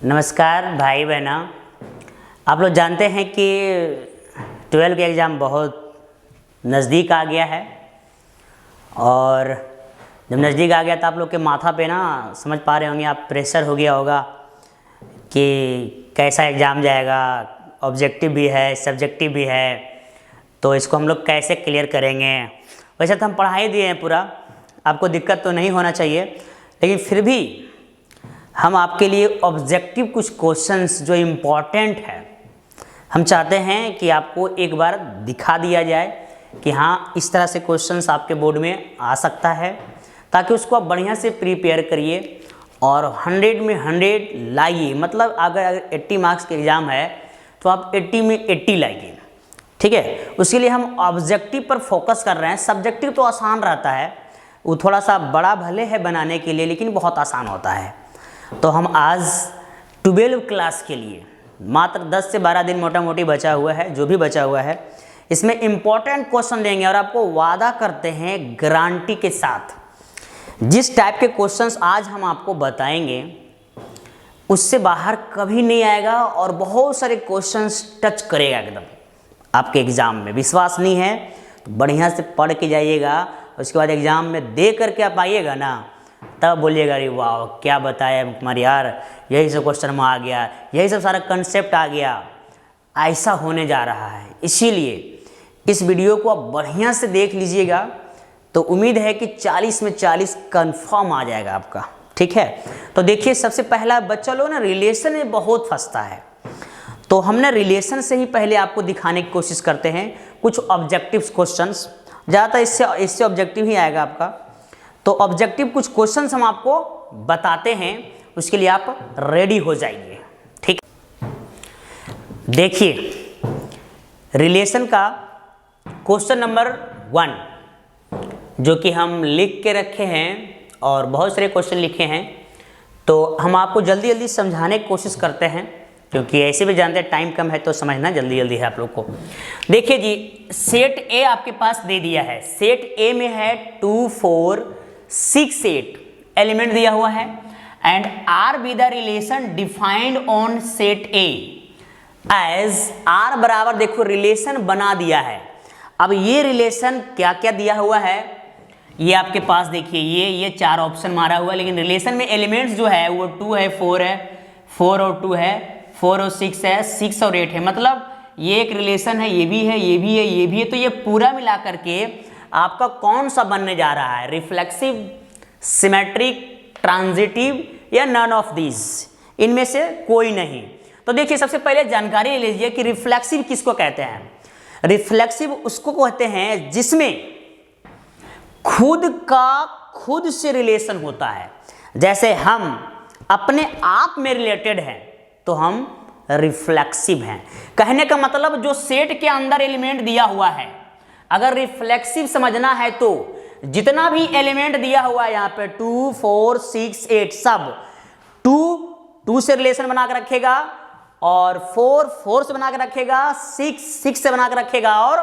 नमस्कार भाई बहना। आप लोग जानते हैं कि 12 का एग्ज़ाम बहुत नज़दीक आ गया है और जब नज़दीक आ गया तो आप लोग के माथा पे ना समझ पा रहे होंगे आप, प्रेशर हो गया होगा कि कैसा एग्ज़ाम जाएगा, ऑब्जेक्टिव भी है सब्जेक्टिव भी है, तो इसको हम लोग कैसे क्लियर करेंगे। वैसे तो हम पढ़ा ही दिए हैं पूरा, आपको दिक्कत तो नहीं होना चाहिए, लेकिन फिर भी हम आपके लिए ऑब्जेक्टिव कुछ क्वेश्चंस जो इम्पॉर्टेंट है हम चाहते हैं कि आपको एक बार दिखा दिया जाए कि हाँ इस तरह से क्वेश्चंस आपके बोर्ड में आ सकता है, ताकि उसको आप बढ़िया से प्रिपेयर करिए और 100 में 100 लाइए। मतलब अगर 80 मार्क्स के एग्ज़ाम है तो आप 80 में 80 लाइए, ठीक है। उसके लिए हम ऑब्जेक्टिव पर फोकस कर रहे हैं। सब्जेक्टिव तो आसान रहता है, वो थोड़ा सा बड़ा भले है बनाने के लिए, लेकिन बहुत आसान होता है। तो हम आज 12 क्लास के लिए मात्र 10 से 12 दिन मोटा मोटी बचा हुआ है, जो भी बचा हुआ है इसमें इम्पोर्टेंट क्वेश्चन देंगे और आपको वादा करते हैं गारंटी के साथ जिस टाइप के क्वेश्चंस आज हम आपको बताएंगे उससे बाहर कभी नहीं आएगा और बहुत सारे क्वेश्चंस टच करेगा एकदम आपके एग्ज़ाम में। विश्वास नहीं है तो बढ़िया से पढ़ के जाइएगा, उसके बाद एग्ज़ाम में दे करके आप आइएगा ना, तब बोलिएगा अरे वाह क्या बताया कुमार यार, यही सब क्वेश्चन में आ गया, यही सब सारा कंसेप्ट आ गया। ऐसा होने जा रहा है, इसीलिए इस वीडियो को आप बढ़िया से देख लीजिएगा, तो उम्मीद है कि 40 में 40 कंफर्म आ जाएगा आपका, ठीक है। तो देखिए सबसे पहला बच्चा लोग ना रिलेशन में बहुत फंसता है, तो हमने रिलेशन से ही पहले आपको दिखाने की कोशिश करते हैं कुछ ऑब्जेक्टिव क्वेश्चंस। ज़्यादातर इससे ऑब्जेक्टिव ही आएगा आपका। तो ऑब्जेक्टिव कुछ क्वेश्चंस हम आपको बताते हैं, उसके लिए आप रेडी हो जाइए, ठीक। देखिए रिलेशन का क्वेश्चन नंबर 1 जो कि हम लिख के रखे हैं और बहुत सारे क्वेश्चन लिखे हैं, तो हम आपको जल्दी जल्दी समझाने की कोशिश करते हैं, क्योंकि ऐसे भी जानते हैं टाइम कम है तो समझना जल्दी जल्दी है आप लोग को। देखिए जी, सेट ए आपके पास दे दिया है। सेट ए में है 2 4 6 8 एलिमेंट दिया हुआ है and R B the relation defined on set A as R बराबर, देखो रिलेशन बना दिया है। अब ये रिलेशन क्या क्या दिया हुआ है ये आपके पास देखिए, ये 4 ऑप्शन मारा हुआ है, लेकिन रिलेशन में एलिमेंट्स जो है वो 2 है, 4 है, 4 और 2 है, 4 और 6 है, 6 और 8 है। मतलब ये एक रिलेशन है, ये भी है, ये भी है, ये भी है। तो ये पूरा मिला करके आपका कौन सा बनने जा रहा है, रिफ्लेक्सिव, सिमेट्रिक, ट्रांजिटिव या नन ऑफ दीज, इनमें से कोई नहीं। तो देखिए सबसे पहले जानकारी ले लीजिए कि रिफ्लेक्सिव किसको कहते हैं। रिफ्लेक्सिव उसको कहते हैं जिसमें खुद का खुद से रिलेशन होता है। जैसे हम अपने आप में रिलेटेड हैं तो हम रिफ्लेक्सिव हैं। कहने का मतलब जो सेट के अंदर एलिमेंट दिया हुआ है, अगर रिफ्लेक्सिव समझना है तो जितना भी एलिमेंट दिया हुआ है यहाँ पे 2 4 6 8 सब 2 से रिलेशन बना के रखेगा और 4 से बना के रखेगा, 6 से बना के रखेगा और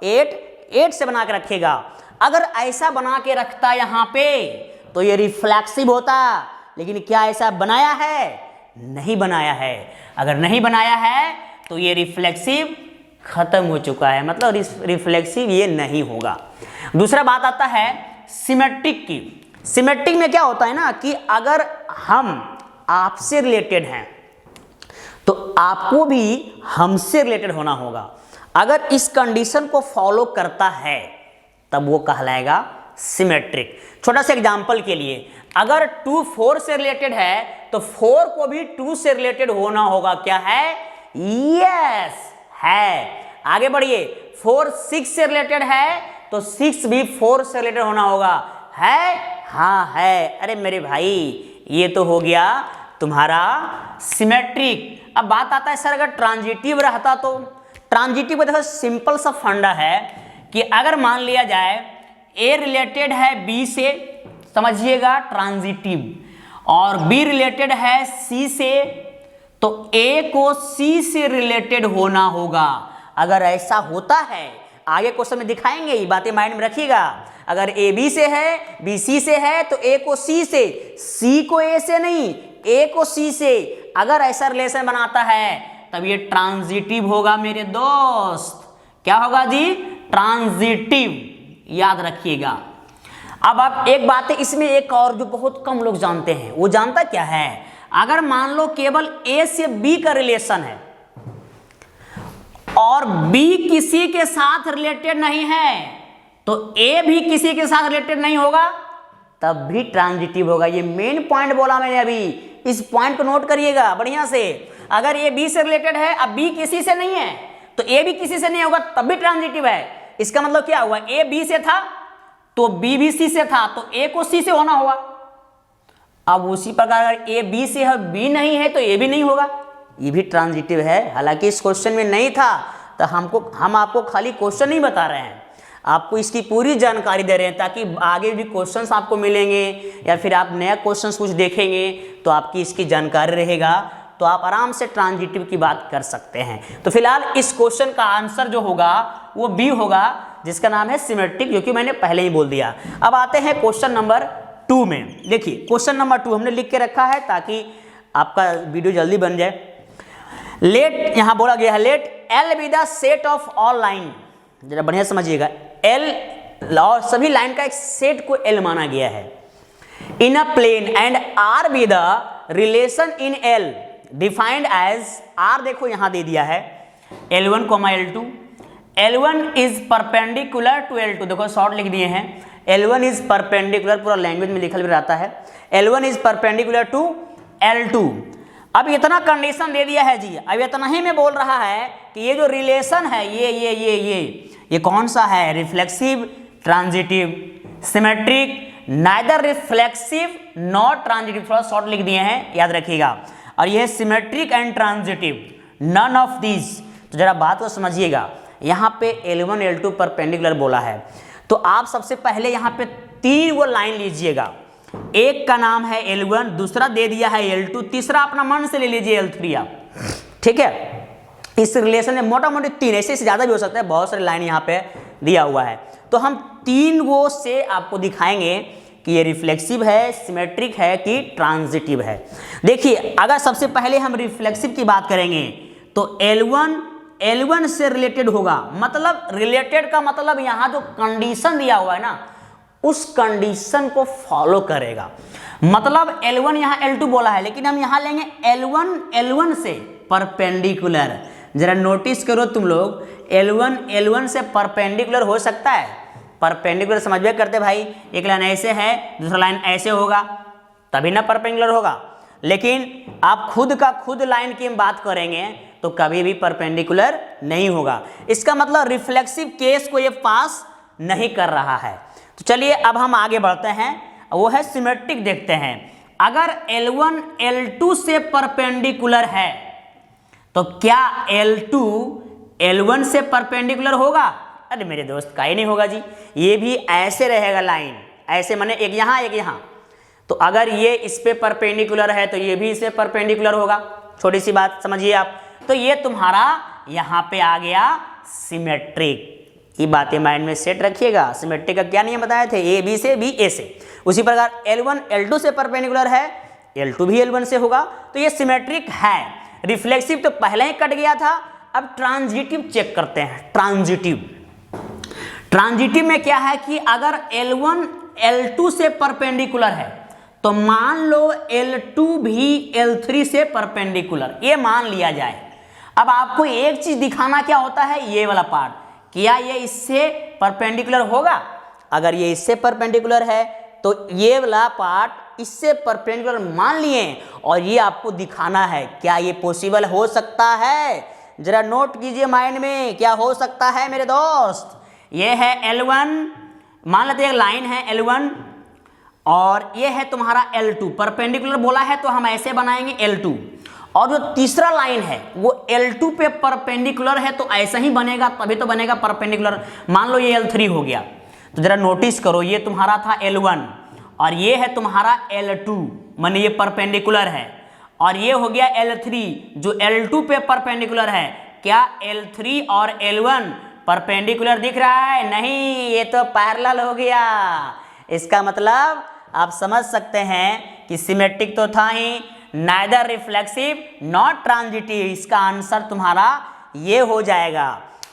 8 से बना के रखेगा। अगर ऐसा बना के रखता यहाँ पे तो ये रिफ्लेक्सिव होता, लेकिन क्या ऐसा बनाया है? नहीं बनाया है। अगर नहीं बनाया है तो ये रिफ्लेक्सिव खत्म हो चुका है, मतलब रिफ्लेक्सिव ये नहीं होगा। दूसरा बात आता है सिमेट्रिक की। सिमेट्रिक में क्या होता है ना कि अगर हम आपसे रिलेटेड हैं तो आपको भी हमसे रिलेटेड होना होगा। अगर इस कंडीशन को फॉलो करता है तब वो कहलाएगा सिमेट्रिक। छोटा सा एग्जांपल के लिए, अगर 2 4 से रिलेटेड है तो 4 को भी 2 से रिलेटेड होना होगा। क्या है? यस है। आगे बढ़िए, 4 6 से रिलेटेड है तो 6 भी 4 से रिलेटेड होना होगा। है? हाँ है। अरे मेरे भाई ये तो हो गया तुम्हारा सिमेट्रिक। अब बात आता है सर अगर ट्रांजिटिव रहता तो। ट्रांजिटिव में देखो सिंपल सा फंडा है कि अगर मान लिया जाए ए रिलेटेड है बी से, समझिएगा ट्रांजिटिव, और बी रिलेटेड है सी से, तो ए को सी से रिलेटेड होना होगा। अगर ऐसा होता है, आगे क्वेश्चन में दिखाएंगे, ये बातें माइंड में रखिएगा। अगर ए बी से है, बी सी से है, तो ए को सी से, सी को ए से नहीं, ए को सी से, अगर ऐसा रिलेशन बनाता है तब ये ट्रांजिटिव होगा मेरे दोस्त। क्या होगा जी? ट्रांजिटिव, याद रखिएगा। अब आप एक बात है इसमें एक और जो बहुत कम लोग जानते हैं, वो जानता क्या है? अगर मान लो केवल ए से बी का रिलेशन है और बी किसी के साथ रिलेटेड नहीं है तो ए भी किसी के साथ रिलेटेड नहीं होगा, तब भी ट्रांजिटिव होगा। ये मेन पॉइंट बोला मैंने अभी, इस पॉइंट को नोट करिएगा बढ़िया से। अगर ए बी से रिलेटेड है, अब बी किसी से नहीं है तो ए भी किसी से नहीं होगा, तब भी ट्रांजिटिव है। इसका मतलब क्या हुआ? ए बी से था तो बी भी सी से था, तो ए को सी से होना होगा। अब उसी प्रकार अगर ए बी से है, बी नहीं है तो ए भी नहीं होगा, ये भी ट्रांजिटिव है। हालांकि इस क्वेश्चन में नहीं था तो हम आपको खाली क्वेश्चन नहीं बता रहे हैं, आपको इसकी पूरी जानकारी दे रहे हैं ताकि आगे भी क्वेश्चंस आपको मिलेंगे या फिर आप नया क्वेश्चंस कुछ देखेंगे तो आपकी इसकी जानकारी रहेगा, तो आप आराम से ट्रांजिटिव की बात कर सकते हैं। तो फिलहाल इस क्वेश्चन का आंसर जो होगा वो बी होगा, जिसका नाम है सिमेट्रिक, जो कि मैंने पहले ही बोल दिया। अब आते हैं क्वेश्चन नंबर 2 में। देखिए क्वेश्चन नंबर 2 हमने लिख के रखा है ताकि आपका वीडियो जल्दी बन जाए। लेट, यहां बोला गया है let L be the set of all line, जरा बढ़िया समझिएगा। एल और सभी लाइन का एक सेट को एल माना गया है in a plane and R B the relation in L defined as R, देखो यहां दे दिया है L1, L2। L1 is perpendicular to L2, देखो शॉर्ट लिख दिए हैं। L1 इज परपेंडिकुलर, पूरा लैंग्वेज में लिखल भी रहता है। L1 is perpendicular to L2। अब इतना कंडीशन दे दिया है जी, अब इतना ही में बोल रहा है कि ये जो रिलेशन है ये कौन सा है? Reflexive, transitive, symmetric, neither reflexive not transitive, थोड़ा शॉर्ट लिख दिए हैं, याद रखिएगा। और ये symmetric and transitive, none of this. तो जरा बात को समझिएगा, यहाँ पे L1 L2 परपेंडिकुलर बोला है, तो आप सबसे पहले यहाँ पे 3 वो लाइन लीजिएगा। एक का नाम है L1, दूसरा दे दिया है L2, तीसरा अपना मन से ले लीजिए L3 आप, ठीक है। इस रिलेशन में मोटा मोटी 3, ऐसे से ज्यादा भी हो सकता है, बहुत सारे लाइन यहाँ पे दिया हुआ है। तो हम 3 वो से आपको दिखाएंगे कि ये रिफ्लेक्सिव है, सिमेट्रिक है कि ट्रांजिटिव है। देखिए अगर सबसे पहले हम रिफ्लेक्सिव की बात करेंगे तो L1 से रिलेटेड होगा, मतलब रिलेटेड का मतलब यहाँ जो कंडीशन दिया हुआ है ना उस कंडीशन को फॉलो करेगा। मतलब L1 यहाँ L2 बोला है, लेकिन हम यहाँ लेंगे L1 से परपेंडिकुलर। जरा नोटिस करो तुम लोग, L1 से परपेंडिकुलर हो सकता है? परपेंडिकुलर समझ में करते भाई, एक लाइन ऐसे है दूसरा लाइन ऐसे होगा तभी ना परपेंडिकुलर होगा। लेकिन आप खुद का खुद लाइन की हम बात करेंगे तो कभी भी परपेंडिकुलर नहीं होगा। इसका मतलब रिफ्लेक्सिव केस को ये पास नहीं कर रहा है। तो चलिए अब हम आगे बढ़ते हैं, वो है सिमेट्रिक। देखते हैं अगर L1 L2 से परपेंडिकुलर है तो क्या L2 L1 से परपेंडिकुलर होगा? अरे मेरे दोस्त का ही नहीं होगा जी, ये भी ऐसे रहेगा लाइन, ऐसे माने एक यहाँ एक यहाँ। तो अगर ये इस पे परपेंडिकुलर है तो ये भी इस पे परपेंडिकुलर होगा। छोटी सी बात समझिए आप, तो ये तुम्हारा यहाँ पे आ गया सिमेट्रिक। ये बातें माइंड में सेट रखिएगा। सिमेट्रिक का क्या नियम बताए थे? ए बी से, बी ए से। उसी प्रकार L1 L2 से परपेंडिकुलर है, L2 भी L1 से होगा, तो ये सिमेट्रिक है। रिफ्लेक्सिव तो पहले ही कट गया था। अब ट्रांजिटिव चेक करते हैं। ट्रांजिटिव में क्या है कि अगर L1 L2 से परपेंडिकुलर है तो मान लो L2 भी L3 से परपेंडिकुलर, ये मान लिया जाए। अब आपको एक चीज दिखाना क्या होता है, ये वाला पार्ट, क्या ये इससे परपेंडिकुलर होगा? अगर ये इससे परपेंडिकुलर है तो ये वाला पार्ट इससे परपेंडिकुलर मान लिए और ये आपको दिखाना है। क्या ये पॉसिबल हो सकता है? जरा नोट कीजिए माइंड में, क्या हो सकता है मेरे दोस्त? ये है L1, मान लेते हैं लाइन है L1 और ये है तुम्हारा L2। परपेंडिकुलर बोला है तो हम ऐसे बनाएंगे L2, और जो तीसरा लाइन है वो L2 पे परपेंडिकुलर है तो ऐसा ही बनेगा, तभी तो बनेगा परपेंडिकुलर। मान लो ये L3 हो गया, तो जरा नोटिस करो, ये तुम्हारा था L1 और ये है तुम्हारा L2, माने ये परपेंडिकुलर है, और ये हो गया L3 जो L2 पे परपेंडिकुलर है। क्या L3 और L1 परपेंडिकुलर दिख रहा है? नहीं, ये तो पैरेलल हो गया। इसका मतलब आप समझ सकते हैं कि सिमेट्रिक तो था ही, नाइदर रिफ्लेक्सिव नॉट ट्रांजिटिव। इसका आंसर तुम्हारा ये हो जाएगा,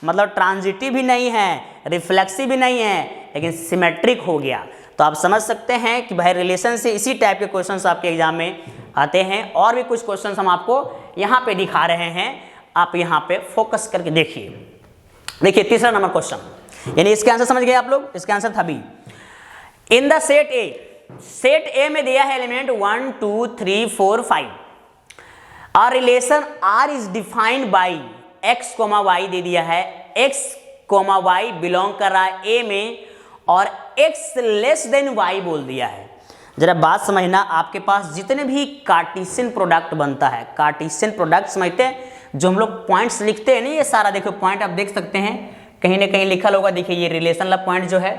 मतलब ट्रांजिटिव भी नहीं है, रिफ्लेक्सिव भी नहीं है, लेकिन सिमेट्रिक हो गया। तो आप समझ सकते हैं कि भाई रिलेशन से इसी टाइप के क्वेश्चंस आपके एग्जाम में आते हैं। और भी कुछ क्वेश्चंस हम आपको यहाँ पे दिखा रहे हैं, आप यहाँ पे फोकस करके देखिए। देखिए तीसरा नंबर क्वेश्चन, यानी इसके आंसर समझ गए आप लोग, इसका आंसर था B. In the set A में दिया है element 1 2 3 4 5। A relation R is defined by x comma y दे दिया है, एक्स कोमा वाई बिलोंग कर रहा है ए में और एक्स लेस देन वाई बोल दिया है। जरा बात समझना, आपके पास जितने भी कार्टेशियन प्रोडक्ट बनता है, कार्टेशियन प्रोडक्ट समझते हैं, जो हम लोग पॉइंट्स लिखते हैं ना, ये सारा देखो पॉइंट आप देख सकते हैं कहीं ना कहीं लिखा होगा। देखिए ये रिलेशन ला पॉइंट जो है,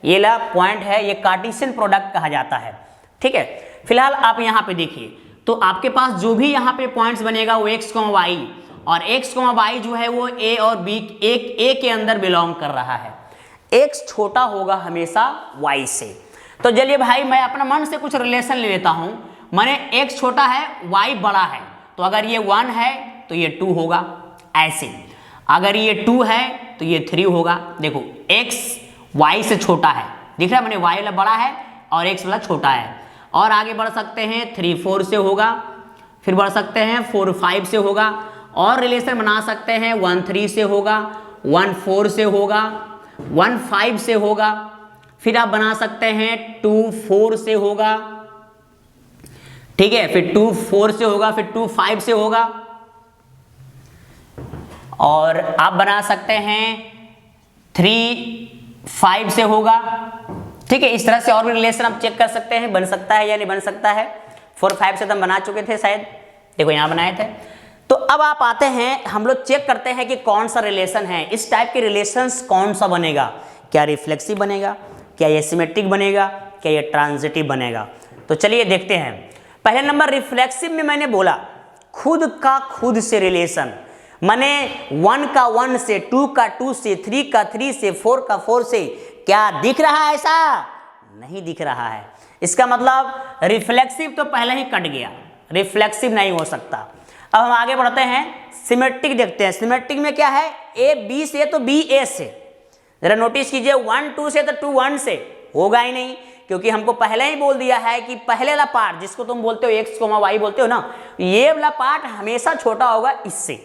ये ला पॉइंट है, ये कार्टेशियन प्रोडक्ट कहा जाता है। ठीक है, फिलहाल आप यहाँ पे देखिए, तो आपके पास जो भी यहाँ पे पॉइंट्स बनेगा वो एक्स कोमा वाई, और एक्स कोमा वाई जो है वो ए और बी, एक ए के अंदर बिलोंग कर रहा है। एक्स छोटा होगा हमेशा वाई से। तो चलिए भाई मैं अपना मन से कुछ रिलेशन ले लेता हूं, माने एक्स छोटा है वाई बड़ा है, तो अगर ये 1 है तो ये 2 होगा, ऐसे अगर ये 2 है तो ये 3 होगा। देखो एक्स वाई से छोटा है, दिख रहा है, माने वाई वाला बड़ा है और एक्स वाला छोटा है। और आगे बढ़ सकते हैं 3 4 से होगा, फिर बढ़ सकते हैं 4 5 से होगा, और रिलेशन बना सकते हैं 1 3 से होगा, 1 4 से होगा, 1 5 से होगा, फिर आप बना सकते हैं 2 4 से होगा, ठीक है, फिर 2 4 से होगा, फिर 2 5 से होगा, और आप बना सकते हैं 3 5 से होगा। ठीक है, इस तरह से और भी रिलेशन आप चेक कर सकते हैं, बन सकता है या नहीं बन सकता है। 4 5 से तो हम बना चुके थे शायद, देखो यहाँ बनाए थे। तो अब आप आते हैं, हम लोग चेक करते हैं कि कौन सा रिलेशन है, इस टाइप के रिलेशंस कौन सा बनेगा, क्या रिफ्लेक्सिव बनेगा, क्या ये सिमेट्रिक बनेगा, क्या ये ट्रांजिटिव बनेगा। तो चलिए देखते हैं। पहले नंबर रिफ्लेक्सिव में मैंने बोला खुद का खुद से रिलेशन, माने 1 का 1 से, 2 का 2 से, 3 का 3 से, 4 का 4 से। क्या दिख रहा है? ऐसा नहीं दिख रहा है। इसका मतलब रिफ्लेक्सिव तो पहले ही कट गया, रिफ्लेक्सिव नहीं हो सकता। अब हम आगे बढ़ते हैं, सिमेट्रिक देखते हैं। सिमेट्रिक में क्या है, ए बी से तो बी ए से। जरा नोटिस कीजिए, 1 2 से तो 2 1 से होगा ही नहीं, क्योंकि हमको पहले ही बोल दिया है कि पहले वाला पार्ट जिसको तुम बोलते हो एक्स कोमा वाई बोलते हो ना, ये वाला पार्ट हमेशा छोटा होगा इससे।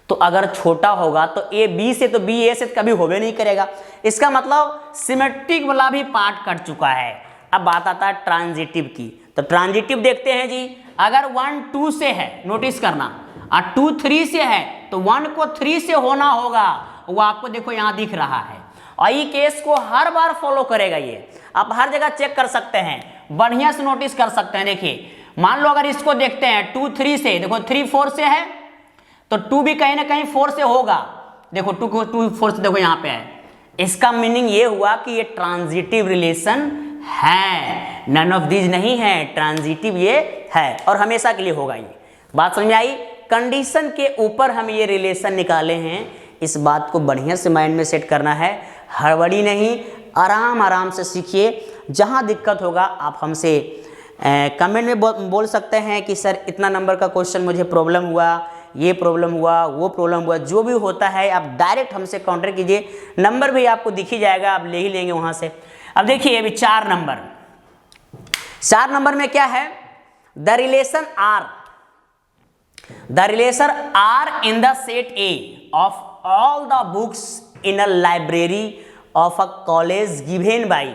तो अगर छोटा होगा तो ए बी से तो बी ए से कभी होबे नहीं करेगा। इसका मतलब सिमेट्रिक वाला भी पार्ट कट चुका है। अब बात आता है ट्रांजिटिव की। तो ट्रांजिटिव देखते हैं जी, अगर 1 2 से है, नोटिस करना, और 2 3 से है तो 1 को 3 से होना होगा, वो आपको देखो यहाँ दिख रहा है। और ये केस को हर बार फॉलो करेगा, ये आप हर जगह चेक कर सकते हैं, बढ़िया से नोटिस कर सकते हैं। देखिए मान लो अगर इसको देखते हैं 2 3 से, देखो 3 4 से है तो 2 भी कहीं ना कहीं 4 से होगा। देखो 2 4 से देखो यहाँ पे है। इसका मीनिंग ये हुआ कि ये ट्रांजिटिव रिलेशन है, नन ऑफ दीज नहीं है, ट्रांजिटिव ये है और हमेशा के लिए होगा। ये बात समझ में आई? कंडीशन के ऊपर हम ये रिलेशन निकाले हैं, इस बात को बढ़िया से माइंड में सेट करना है, हड़बड़ी नहीं, आराम आराम से सीखिए। जहाँ दिक्कत होगा आप हमसे कमेंट में बोल सकते हैं कि सर इतना नंबर का क्वेश्चन मुझे प्रॉब्लम हुआ, ये प्रॉब्लम हुआ, वो प्रॉब्लम हुआ, जो भी होता है आप डायरेक्ट हमसे कांटेक्ट कीजिए। नंबर भी आपको दिख ही जाएगा, आप ले ही लेंगे वहाँ से। अब देखिए अभी 4 नंबर में क्या है, the relation R in the set A of all the books in a library of a college given by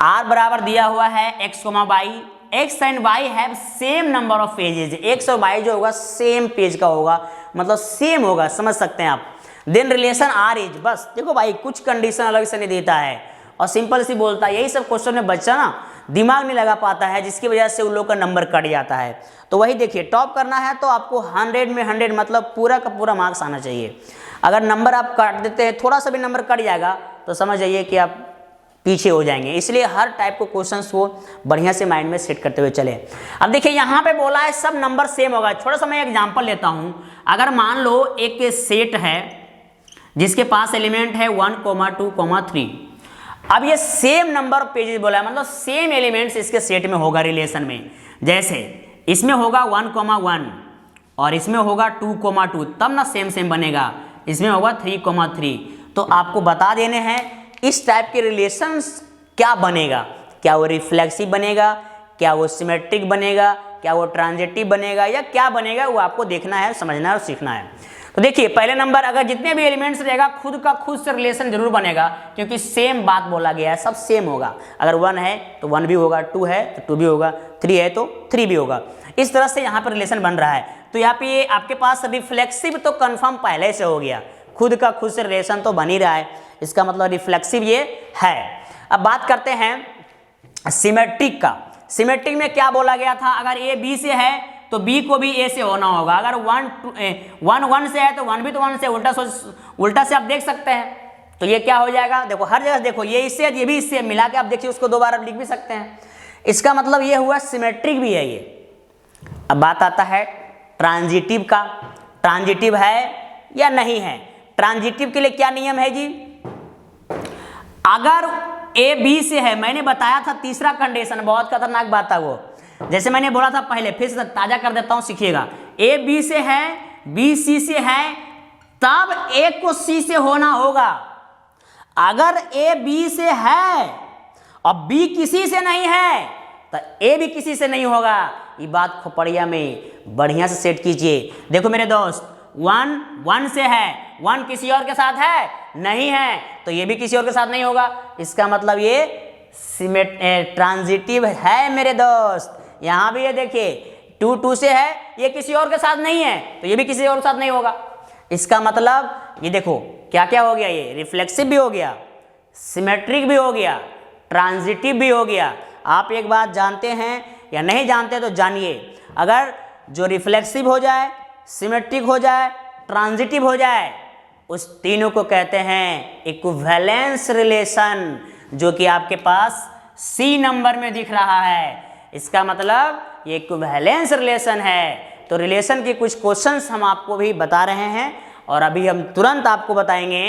R बराबर दिया हुआ है x comma y, x and y have same number of pages. X और y जो होगा same page का होगा, मतलब सेम होगा, समझ सकते हैं आप। देन रिलेशन आर इज, बस देखो भाई कुछ कंडीशन अलग से नहीं देता है और सिंपल सी बोलता है। यही सब क्वेश्चन में बच्चा ना दिमाग नहीं लगा पाता है, जिसकी वजह से उन लोग का नंबर कट जाता है। तो वही देखिए, टॉप करना है तो आपको 100 में 100 मतलब पूरा का पूरा मार्क्स आना चाहिए। अगर नंबर आप काट देते हैं, थोड़ा सा भी नंबर कट जाएगा तो समझ जाइए कि आप पीछे हो जाएंगे। इसलिए हर टाइप को क्वेश्चंस को बढ़िया से माइंड में सेट करते हुए चले। अब देखिए यहाँ पे बोला है सब नंबर सेम होगा। थोड़ा सा मैं एग्जांपल लेता हूँ। अगर मान लो एक सेट है जिसके पास एलिमेंट है 1 2 3, अब ये सेम नंबर पेजेस बोला है, मतलब सेम एलिमेंट्स इसके सेट में होगा रिलेशन में। जैसे इसमें होगा 1,1 और इसमें होगा 2,2, तब ना सेम सेम बनेगा। इसमें होगा 3,3। तो आपको बता देने हैं इस टाइप के रिलेशंस क्या बनेगा, क्या वो रिफ्लेक्सिव बनेगा, क्या वो सिमेट्रिक बनेगा, क्या वो ट्रांजिटिव बनेगा, या क्या बनेगा, वो आपको देखना है, समझना है और सीखना है। तो देखिए पहले नंबर, अगर जितने भी एलिमेंट्स रहेगा खुद का खुद से रिलेशन जरूर बनेगा, क्योंकि सेम बात बोला गया है, सब सेम होगा। अगर 1 है तो 1 भी होगा, 2 है तो 2 भी होगा, 3 है तो 3 भी होगा। इस तरह से यहाँ पर रिलेशन बन रहा है। तो यहाँ पे ये आपके पास रिफ्लेक्सिव तो कंफर्म पहले से हो गया, खुद का खुद से रिलेशन तो बन ही रहा है, इसका मतलब रिफ्लेक्सिव ये है। अब बात करते हैं सिमेट्रिक का। सिमेट्रिक में क्या बोला गया था, अगर ए बी से है तो बी को भी ए से होना होगा। अगर 1 से है तो 1 भी तो 1 से, उल्टा से आप देख सकते हैं। तो ये क्या हो जाएगा, देखो हर जगह देखो, ये इससे ये भी इससे मिला के आप देखिए, उसको 2 बार आप लिख भी सकते हैं। इसका मतलब ये हुआ सिमेट्रिक भी है ये। अब बात आता है ट्रांजिटिव का। ट्रांजिटिव है या नहीं है। ट्रांजिटिव के लिए क्या नियम है जी, अगर ए बी से है, मैंने बताया था तीसरा कंडीशन, बहुत खतरनाक बात है वो, जैसे मैंने बोला था पहले, फिर से ताजा कर देता हूं, सीखिएगा। ए बी से है, बी सी से है, तब ए को सी से होना होगा। अगर ए बी से है और बी किसी से नहीं है तो ए भी किसी से नहीं होगा। ये बात खोपड़िया में बढ़िया से सेट कीजिए। देखो मेरे दोस्त, 1 से है, 1 किसी और के साथ है नहीं है, तो ये भी किसी और के साथ नहीं होगा। इसका मतलब ये ट्रांजिटिव है मेरे दोस्त। यहाँ भी ये देखिए 2 से है, ये किसी और के साथ नहीं है, तो ये भी किसी और के साथ नहीं होगा। इसका मतलब ये देखो क्या क्या हो गया, ये रिफ्लेक्सिव भी हो गया, सिमेट्रिक भी हो गया, ट्रांजिटिव भी हो गया। आप एक बात जानते हैं या नहीं जानते तो जानिए, अगर जो रिफ्लेक्सिव हो जाए, सिमेट्रिक हो जाए, ट्रांजिटिव हो जाए, उस तीनों को कहते हैं इक्विवेलेंस रिलेशन, जो कि आपके पास सी नंबर में दिख रहा है। इसका मतलब ये इक्विवेलेंस रिलेशन है। तो रिलेशन के कुछ क्वेश्चंस हम आपको भी बता रहे हैं, और अभी हम तुरंत आपको बताएंगे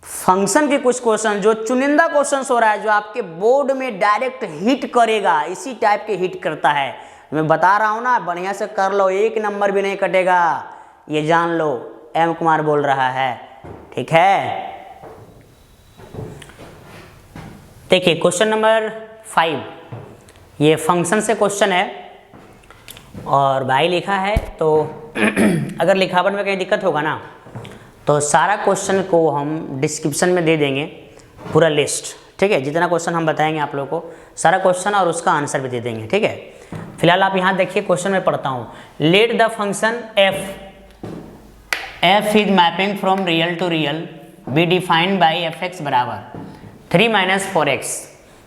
फंक्शन के कुछ क्वेश्चन, जो चुनिंदा क्वेश्चंस हो रहा है, जो आपके बोर्ड में डायरेक्ट हिट करेगा, इसी टाइप के हिट करता है। मैं बता रहा हूँ ना, बढ़िया से कर लो, 1 नंबर भी नहीं कटेगा, ये जान लो। एम कुमार बोल रहा है, ठीक है। देखिए क्वेश्चन नंबर 5, ये फंक्शन से क्वेश्चन है और भाई लिखा है। तो अगर लिखावट में कहीं दिक्कत होगा ना, तो सारा क्वेश्चन को हम डिस्क्रिप्शन में दे देंगे, पूरा लिस्ट, ठीक है। जितना क्वेश्चन हम बताएंगे आप लोगों को, सारा क्वेश्चन और उसका आंसर भी दे देंगे, ठीक है। फिलहाल आप यहाँ देखिए, क्वेश्चन में पढ़ता हूँ। Let the function f is mapping from real to real be defined by fx बराबर 3 - 4x,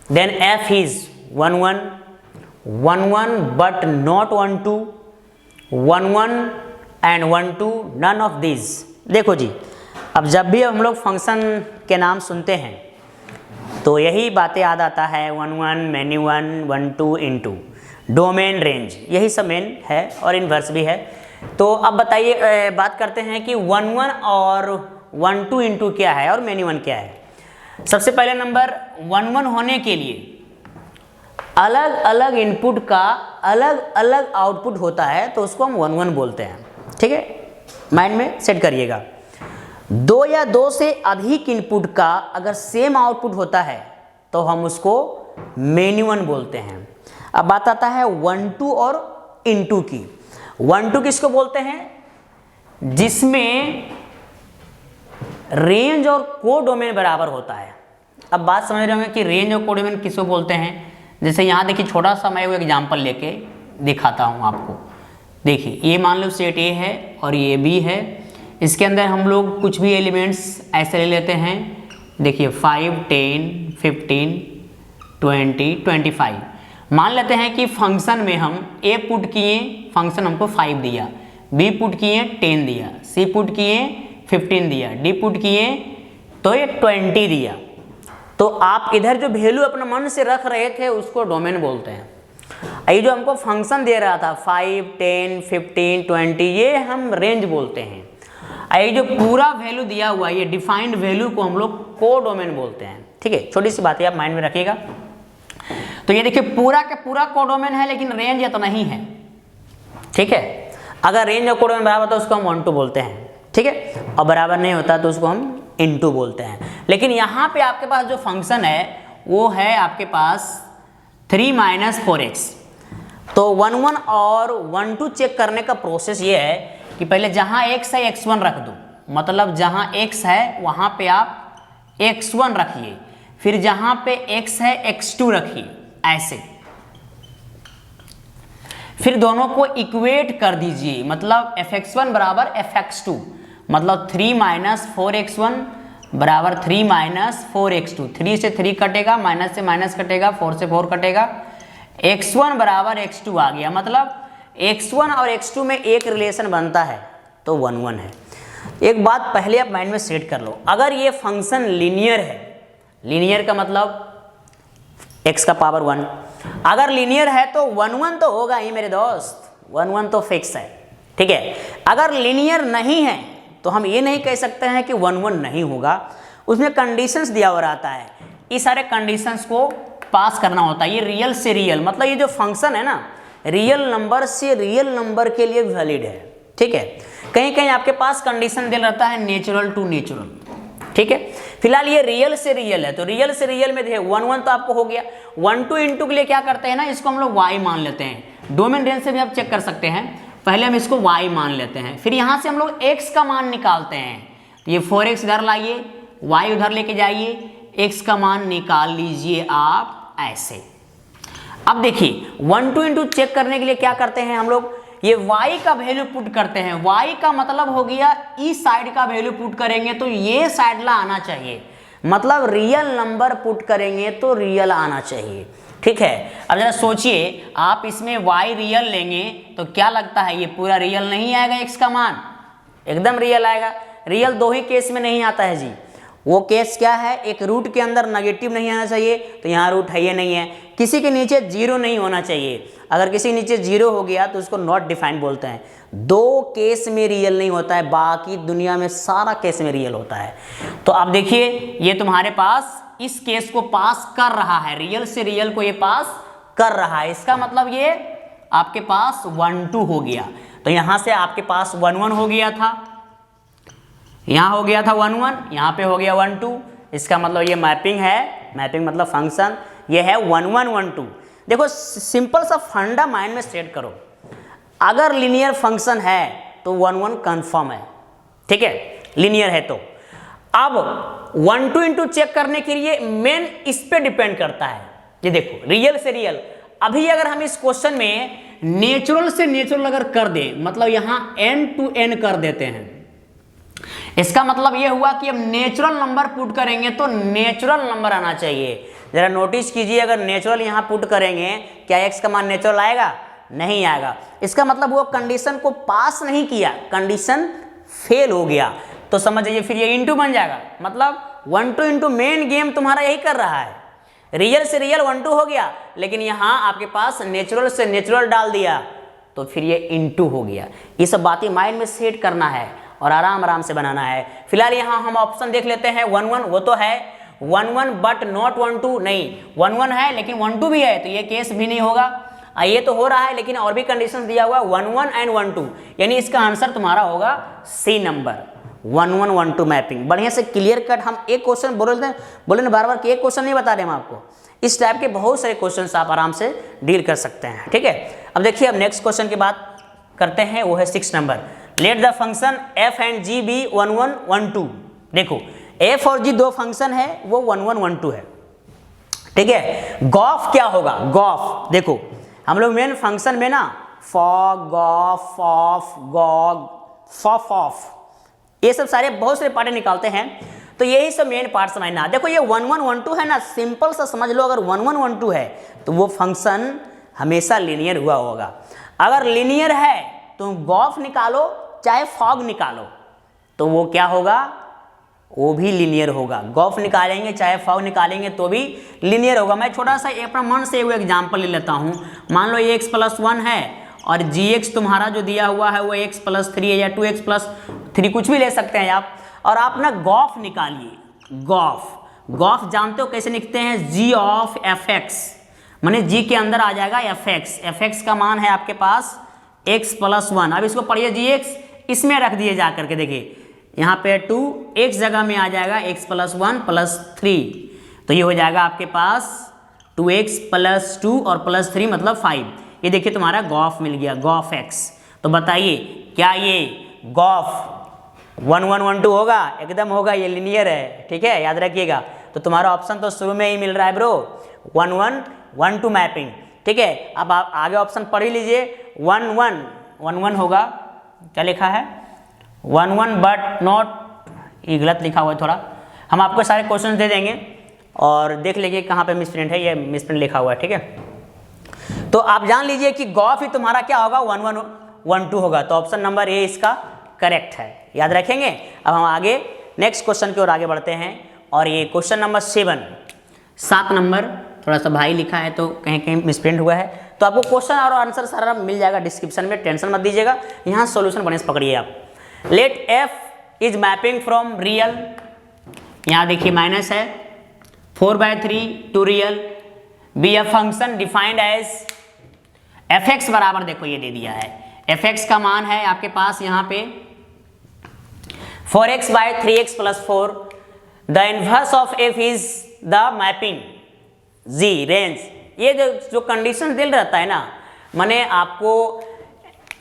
then f is 1 1 1 1 but not 1 2 1 1 and 1 2, none of this. देखो जी, अब जब भी हम लोग फंक्शन के नाम सुनते हैं तो यही बातें याद आता है, 1 1 मैनी 1 1 2 इनटू, डोमेन, रेंज, यही सब मेन है और इन्वर्स भी है। तो अब बताइए, बात करते हैं कि 1 1 और 1 2 इनटू क्या है और मैनी 1 क्या है। सबसे पहले नंबर 1 1 होने के लिए अलग अलग इनपुट का अलग अलग आउटपुट होता है, तो उसको हम 1 1 बोलते हैं, ठीक है। माइंड में सेट करिएगा। 2 या 2 से अधिक इनपुट का अगर सेम आउटपुट होता है तो हम उसको मेनी 1 बोलते हैं। अब बात आता है 1 2 और इनटू की। 1 2 किसको बोलते हैं, जिसमें रेंज और कोडोमेन बराबर होता है। अब बात समझ रहे होंगे कि रेंज और कोडोमेन किसको बोलते हैं। जैसे यहाँ देखिए, छोटा सा मैं वो एग्जाम्पल लेके दिखाता हूँ आपको। देखिए, ये मान लो सेट ए है और ये बी है, इसके अंदर हम लोग कुछ भी एलिमेंट्स ऐसे ले लेते हैं। देखिए 5 10 15 20 25, मान लेते हैं कि फंक्शन में हम ए पुट किए, फंक्शन हमको 5 दिया, बी पुट किए 10 दिया, सी पुट किए 15 दिया, डी पुट किए तो ये 20 दिया। तो आप इधर जो वैल्यू अपने मन से रख रहे थे उसको डोमेन बोलते हैं। ये जो हमको फंक्शन दे रहा था 5 10 15 20, ये हम रेंज बोलते हैं। ये जो पूरा वैल्यू दिया हुआ है, ये डिफाइंड वैल्यू को हम लोग कोडोमेन बोलते हैं, ठीक है। छोटी सी बात है, आप माइंड में रखिएगा। तो ये देखिए पूरा का पूरा कोडोमेन है, लेकिन रेंज या तो नहीं है। ठीक है। अगर रेंज और कोड में बराबर होता है उसको हम 1 2 बोलते हैं, ठीक है, और बराबर नहीं होता तो उसको हम इनटू बोलते हैं। लेकिन यहाँ पे आपके पास जो फंक्शन है वो है आपके पास 3 - 4x। तो 1 1 और 1 2 चेक करने का प्रोसेस ये है कि पहले जहाँ x है x1 रख दो, मतलब जहाँ x है वहाँ पे आप x1 रखिए, फिर जहाँ पे x है x2 रखिए, ऐसे। फिर दोनों को इक्वेट कर दीजिए, मतलब fx1 बराबर fx2, मतलब 3 - 4x1 बराबर 3 - 4x2। 3 से 3 कटेगा, माइनस से माइनस कटेगा, 4 से 4 कटेगा, x1 बराबर x2 आ गया। मतलब x1 और x2 में एक रिलेशन बनता है तो 1 1 है। एक बात पहले आप माइंड में सेट कर लो, अगर ये फंक्शन लीनियर है, लीनियर का मतलब x का पावर 1, अगर लीनियर है तो 1 1 तो होगा ही मेरे दोस्त, 1 1 तो फिक्स है, ठीक है। अगर लीनियर नहीं है तो हम ये नहीं कह सकते हैं कि 1 1 नहीं होगा, उसमें कंडीशंस दिया हुआ रहता है, इस सारे कंडीशंस को पास करना होता है। ये रियल से रियल, मतलब ये जो फंक्शन है ना, रियल नंबर से रियल नंबर के लिए वैलिड है, ठीक है। कहीं कहीं आपके पास कंडीशन दिया रहता है नेचुरल टू नेचुरल, ठीक है। फिलहाल ये रियल से रियल है, तो रियल से रियल में 1 1 तो आपको हो गया। 1 2 इंटू के लिए क्या करते हैं ना, इसको हम लोग y मान लेते हैं। डोमेन रेंज से भी आप चेक कर सकते हैं, पहले हम इसको y मान लेते हैं, फिर यहाँ से हम लोग x का मान निकालते हैं। तो ये 4x इधर लाइए, y उधर लेके जाइए, x का मान निकाल लीजिए आप ऐसे। अब देखिए 1 2 इंटू चेक करने के लिए क्या करते हैं हम लोग, ये y का वैल्यू पुट करते हैं। y का मतलब हो गया इस साइड का वैल्यू पुट करेंगे तो ये साइड ला आना चाहिए, मतलब रियल नंबर पुट करेंगे तो रियल आना चाहिए, ठीक है। अब जरा सोचिए, आप इसमें y रियल लेंगे तो क्या लगता है ये पूरा रियल नहीं आएगा, x का मान एकदम रियल आएगा। रियल दो ही केस में नहीं आता है जी, वो केस क्या है, एक रूट के अंदर नेगेटिव नहीं आना चाहिए, तो यहाँ रूट है ये नहीं है, किसी के नीचे जीरो नहीं होना चाहिए, अगर किसी के नीचे जीरो हो गया तो उसको नॉट डिफाइंड बोलते हैं। दो केस में रियल नहीं होता है, बाकी दुनिया में सारा केस में रियल होता है। तो आप देखिए ये तुम्हारे पास इस केस को पास कर रहा है, रियल से रियल को ये पास कर रहा है, इसका मतलब ये आपके पास 1 2 हो गया। तो यहाँ से आपके पास 1 1 हो गया था, यहाँ हो गया था 1 1, यहाँ पे हो गया 1 2, इसका मतलब ये मैपिंग है, मैपिंग मतलब फंक्शन ये है 1 1 1 2। देखो सिंपल सा फंडा माइंड में सेट करो, अगर लीनियर फंक्शन है तो 1 1 कंफर्म है, ठीक है, लीनियर है तो। अब 1 2 इंटू चेक करने के लिए मेन इस पे डिपेंड करता है, ये देखो रियल से रियल। अभी अगर हम इस क्वेश्चन में नेचुरल से नेचुरल अगर कर दे, मतलब यहाँ n to n कर देते हैं, इसका मतलब ये हुआ कि अब नेचुरल नंबर पुट करेंगे तो नेचुरल नंबर आना चाहिए। जरा नोटिस कीजिए, अगर नेचुरल यहाँ पुट करेंगे क्या x का मान नेचुरल आएगा, नहीं आएगा। इसका मतलब वो कंडीशन को पास नहीं किया, कंडीशन फेल हो गया, तो समझ जाइए फिर ये इंटू बन जाएगा। मतलब 1 2 इंटू मेन गेम तुम्हारा यही कर रहा है, रियल से रियल 1 2 हो गया, लेकिन यहाँ आपके पास नेचुरल से नेचुरल डाल दिया तो फिर ये इंटू हो गया। ये सब बातें माइंड में सेट करना है और आराम आराम से बनाना है। फिलहाल यहाँ हम ऑप्शन देख लेते हैं 1 1, वो तो है 1 1 बट नॉट 1 2, नहीं 1 1 है लेकिन 1 2 भी है, तो ये केस भी नहीं होगा। ये तो हो रहा है लेकिन और भी कंडीशन दिया हुआ 1 1 एंड 1 2, यानी इसका आंसर तुम्हारा होगा सी नंबर 1 1 1 2 मैपिंग। बढ़िया से क्लियर कट हम एक क्वेश्चन बोले ना बार बार कि एक क्वेश्चन नहीं बता रहे हम आपको, इस टाइप के बहुत सारे क्वेश्चन आप आराम से डील कर सकते हैं, ठीक है। अब देखिए अब नेक्स्ट क्वेश्चन की बात करते हैं, वो है 6 number. Let the function f and g be 1 1 1 2। देखो f और g दो फंक्शन है, वो 1 1 1 2 है, ठीक है। गॉफ क्या होगा, गॉफ देखो हम लोग मेन फंक्शन में ना fog Gauff of Gogh फॉफ of ये सब सारे बहुत सारे पार्ट निकालते हैं, तो यही सब मेन पार्ट समझना। देखो ये 1 1 1 2 है ना, सिंपल सा समझ लो, अगर 1 1 1 2 है तो वो फंक्शन हमेशा लीनियर हुआ होगा। अगर लीनियर है तो गॉफ निकालो चाहे फॉग निकालो तो वो क्या होगा, वो भी लीनियर होगा। गॉफ निकालेंगे चाहे फॉग निकालेंगे तो भी लीनियर होगा। मैं छोटा सा अपना मन से वो एग्जांपल ले लेता हूँ। मान लो ये x + 1 है और gx तुम्हारा जो दिया हुआ है वो x + 3 है या 2x + 3 कुछ भी ले सकते हैं आप, और आप ना गॉफ निकालिए। गॉफ जानते हो कैसे लिखते हैं, g ऑफ fx, माने g के अंदर आ जाएगा fx का मान है आपके पास x प्लस 1, अब इसको पढ़िए gx, इसमें रख दिए जा करके, देखिए यहाँ पे 2 x जगह में आ जाएगा x प्लस 1 प्लस 3, तो ये हो जाएगा आपके पास 2x प्लस 2 और प्लस 3 मतलब 5। ये देखिए तुम्हारा गॉफ मिल गया, गॉफ x। तो बताइए क्या ये गॉफ 1 1 1 2 होगा? एकदम होगा, ये लिनियर है, ठीक है, याद रखिएगा। तो तुम्हारा ऑप्शन तो शुरू में ही मिल रहा है ब्रो, 1 1 1 2 मैपिंग, ठीक है। अब आप आगे ऑप्शन पढ़ ही लीजिए, 1 1 1 1 होगा, क्या लिखा है 1 1 बट नॉट, ये गलत लिखा हुआ है थोड़ा। हम आपको सारे क्वेश्चन दे देंगे और देख लीजिए कहाँ पे मिसप्रिंट है, ये मिसप्रिंट लिखा हुआ है, ठीक है। तो आप जान लीजिए कि गॉफ ही तुम्हारा क्या होगा 1 1 1 2 होगा, तो ऑप्शन नंबर ए इसका करेक्ट है, याद रखेंगे। अब हम आगे नेक्स्ट क्वेश्चन की ओर आगे बढ़ते हैं, और ये क्वेश्चन नंबर 7 नंबर, थोड़ा सा भाई लिखा है तो कहीं कहीं मिसप्रिंट हुआ है, तो आपको क्वेश्चन और आंसर सारा मिल जाएगा डिस्क्रिप्शन में, टेंशन मत दीजिएगा। यहाँ सॉल्यूशन बने से पकड़िए आप। Let f is mapping from real, यहाँ देखिए माइनस है, 4/3 to real, be a function defined as fx बराबर, देखो ये दे दिया है, fx का मान है आपके पास यहाँ पे 4x/3x + 4, the inverse of f is the mapping g range. ये जो कंडीशन दिल रहता है ना, माने आपको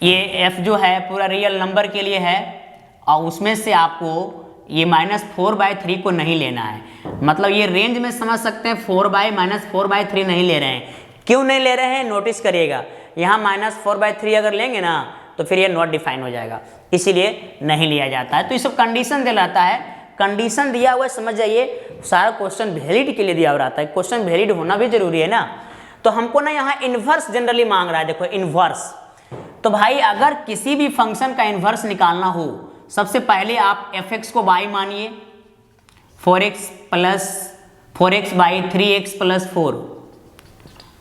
ये f जो है पूरा रियल नंबर के लिए है, और उसमें से आपको ये -4/3 को नहीं लेना है, मतलब ये रेंज में समझ सकते हैं 4/-4/3 नहीं ले रहे हैं। क्यों नहीं ले रहे हैं नोटिस करिएगा, यहाँ -4/3 अगर लेंगे ना तो फिर ये नॉट डिफाइन हो जाएगा, इसीलिए नहीं लिया जाता है। तो ये सब कंडीशन दिलाता है, कंडीशन दिया हुआ है समझ जाइए, सारा क्वेश्चन वैलिड के लिए दिया हुआ रहता है, क्वेश्चन वैलिड होना भी जरूरी है ना। तो हमको ना यहाँ इन्वर्स जनरली मांग रहा है, देखो इन्वर्स। तो भाई अगर किसी भी फंक्शन का इन्वर्स निकालना हो, सबसे पहले आप fx को y मानिए, 4x/3x + 4,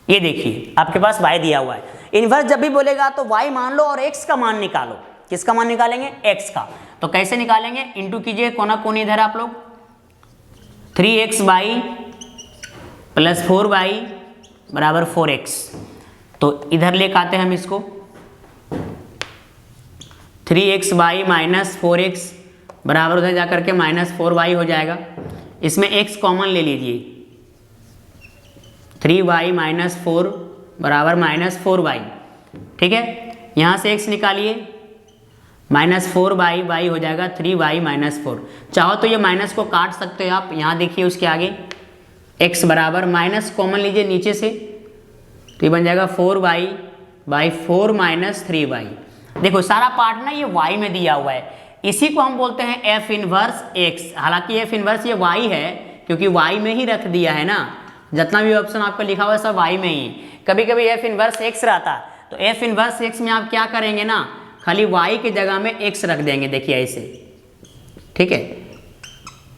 ये देखिए आपके पास y दिया हुआ है। इन्वर्स जब भी बोलेगा तो y मान लो और x का मान निकालो। किसका मान निकालेंगे? x का। तो कैसे निकालेंगे? इंटू कीजिए कोना कोनी इधर आप लोग, 3xy + 4y बराबर 4x। तो इधर लेकर आते हैं हम इसको, 3xy - 4x बराबर उधर जाकर के -4y हो जाएगा। इसमें x कॉमन ले लीजिए, 3y - 4 बराबर -4y, ठीक है। यहाँ से x निकालिए, -4y, y हो जाएगा 3y - 4। चाहो तो ये माइनस को काट सकते हो आप, यहाँ देखिए उसके आगे x बराबर माइनस कॉमन लीजिए नीचे से, तो ये बन जाएगा 4y/4 - 3y। देखो सारा पार्ट ना ये y में दिया हुआ है, इसी को हम बोलते हैं f इनवर्स x। हालांकि f इनवर्स ये y है, क्योंकि y में ही रख दिया है ना, जितना भी ऑप्शन आपको लिखा हुआ है सब y में ही। कभी कभी f इनवर्स x रहता, तो f इनवर्स x में आप क्या करेंगे ना, खाली y की जगह में x रख देंगे, देखिए ऐसे, ठीक है,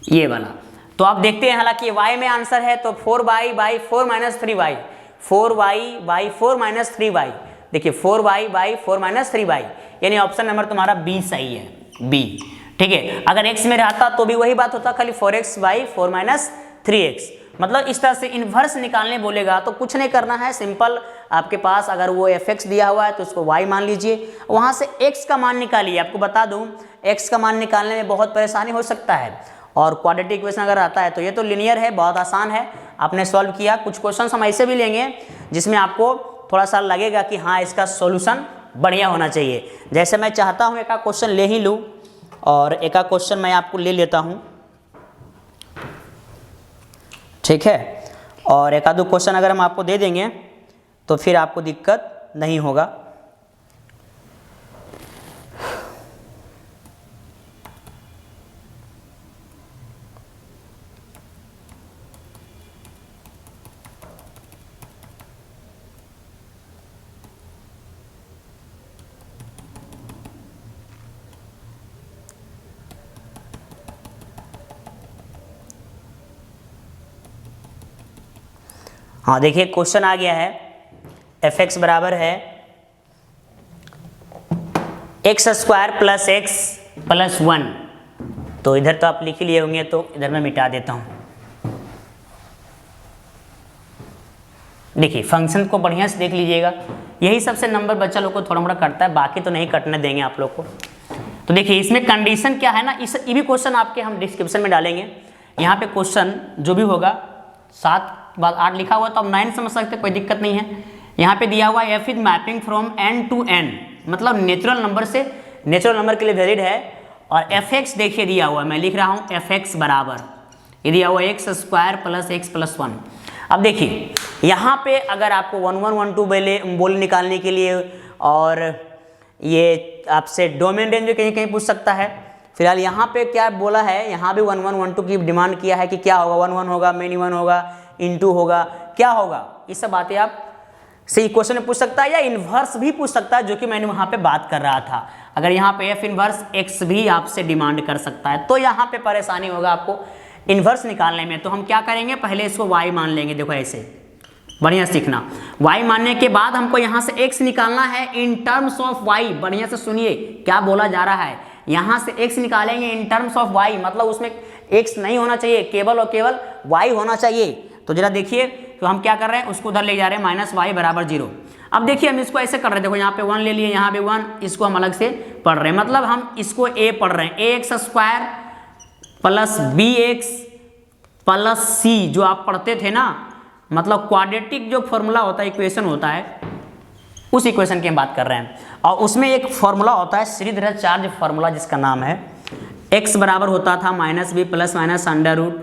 ये वाला। तो आप देखते हैं हालांकि y में आंसर है, तो 4y/4 - 3y, 4y/4 - 3y, देखिए 4y/4 - 3y, यानी ऑप्शन नंबर तुम्हारा बी सही है, बी, ठीक है। अगर x में रहता तो भी वही बात होता, खाली 4x/4 - 3x। मतलब इस तरह से इन्वर्स निकालने बोलेगा तो कुछ नहीं करना है, सिंपल आपके पास अगर वो fx दिया हुआ है तो उसको y मान लीजिए, वहाँ से x का मान निकालिए। आपको बता दूं x का मान निकालने में बहुत परेशानी हो सकता है, और क्वाड्रेटिक इक्वेशन अगर आता है तो ये तो लिनियर है, बहुत आसान है, आपने सॉल्व किया। कुछ क्वेश्चन हम ऐसे भी लेंगे जिसमें आपको थोड़ा सा लगेगा कि हाँ इसका सॉल्यूशन बढ़िया होना चाहिए। जैसे मैं चाहता हूँ एक क्वेश्चन ले ही लूँ, और एक क्वेश्चन मैं आपको ले लेता हूँ, ठीक है, और एक आधो क्वेश्चन अगर हम आपको दे देंगे तो फिर आपको दिक्कत नहीं होगा। हाँ देखिए क्वेश्चन आ गया है, fx बराबर है x² + x + 1। तो इधर तो आप लिख ही लिए होंगे, तो इधर मैं मिटा देता हूँ। देखिए फंक्शन को बढ़िया से देख लीजिएगा, यही सबसे नंबर बच्चा लोग को थोड़ा मोड़ा कटता है, बाकी तो नहीं कटने देंगे आप लोग को। तो देखिए इसमें कंडीशन क्या है ना, ये भी क्वेश्चन आपके हम डिस्क्रिप्शन में डालेंगे। यहाँ पे क्वेश्चन जो भी होगा 7 बाद 8 लिखा हुआ, तो आप 9 समझ सकते, कोई दिक्कत नहीं है। यहाँ पे दिया हुआ F is mapping from n to n, मतलब नेचुरल नंबर से नेचुरल नंबर के लिए वैलिड है। और एफ एक्स देखिए दिया हुआ है, मैं लिख रहा हूँ एफ एक्स बराबर ये दिया हुआ x square plus x plus 1। अब देखिए यहाँ पे अगर आपको 1 1 1 2 बोल निकालने के लिए, और ये आपसे डोमेन रेंज भी कहीं कहीं पूछ सकता है। फिलहाल यहाँ पे क्या बोला है, यहाँ भी 1 1 1 2 की डिमांड किया है कि क्या होगा, 1 1 होगा, मेनी 1 होगा, इनटू होगा, क्या होगा, ये सब बातें आप से क्वेश्चन में पूछ सकता है, या इन्वर्स भी पूछ सकता है, जो कि मैंने वहाँ पे बात कर रहा था। अगर यहाँ पे एफ इन्वर्स एक्स भी आपसे डिमांड कर सकता है, तो यहाँ पे परेशानी होगा आपको इन्वर्स निकालने में। तो हम क्या करेंगे, पहले इसको y मान लेंगे। देखो ऐसे बढ़िया सीखना, y मानने के बाद हमको यहाँ से x निकालना है इन टर्म्स ऑफ y। बढ़िया से सुनिए क्या बोला जा रहा है, यहाँ से x निकालेंगे इन टर्म्स ऑफ y, मतलब उसमें x नहीं होना चाहिए, केवल और केवल y होना चाहिए। तो जरा देखिए, तो हम क्या कर रहे हैं, उसको उधर ले जा रहे हैं माइनस y बराबर 0। अब देखिए हम इसको ऐसे कर रहे हैं, देखो यहाँ पे 1 ले लिए, यहाँ पे 1, इसको हम अलग से पढ़ रहे हैं, मतलब हम इसको a पढ़ रहे हैं, ax square plus bx plus c, जो आप पढ़ते थे ना, मतलब क्वाड्रेटिक जो फॉर्मूला होता है, इक्वेशन होता है, उस इक्वेशन की हम बात कर रहे हैं। और उसमें एक फॉर्मूला होता है श्रीधर चार्ज फॉर्मूला, जिसका नाम है x बराबर होता था minus B plus minus under root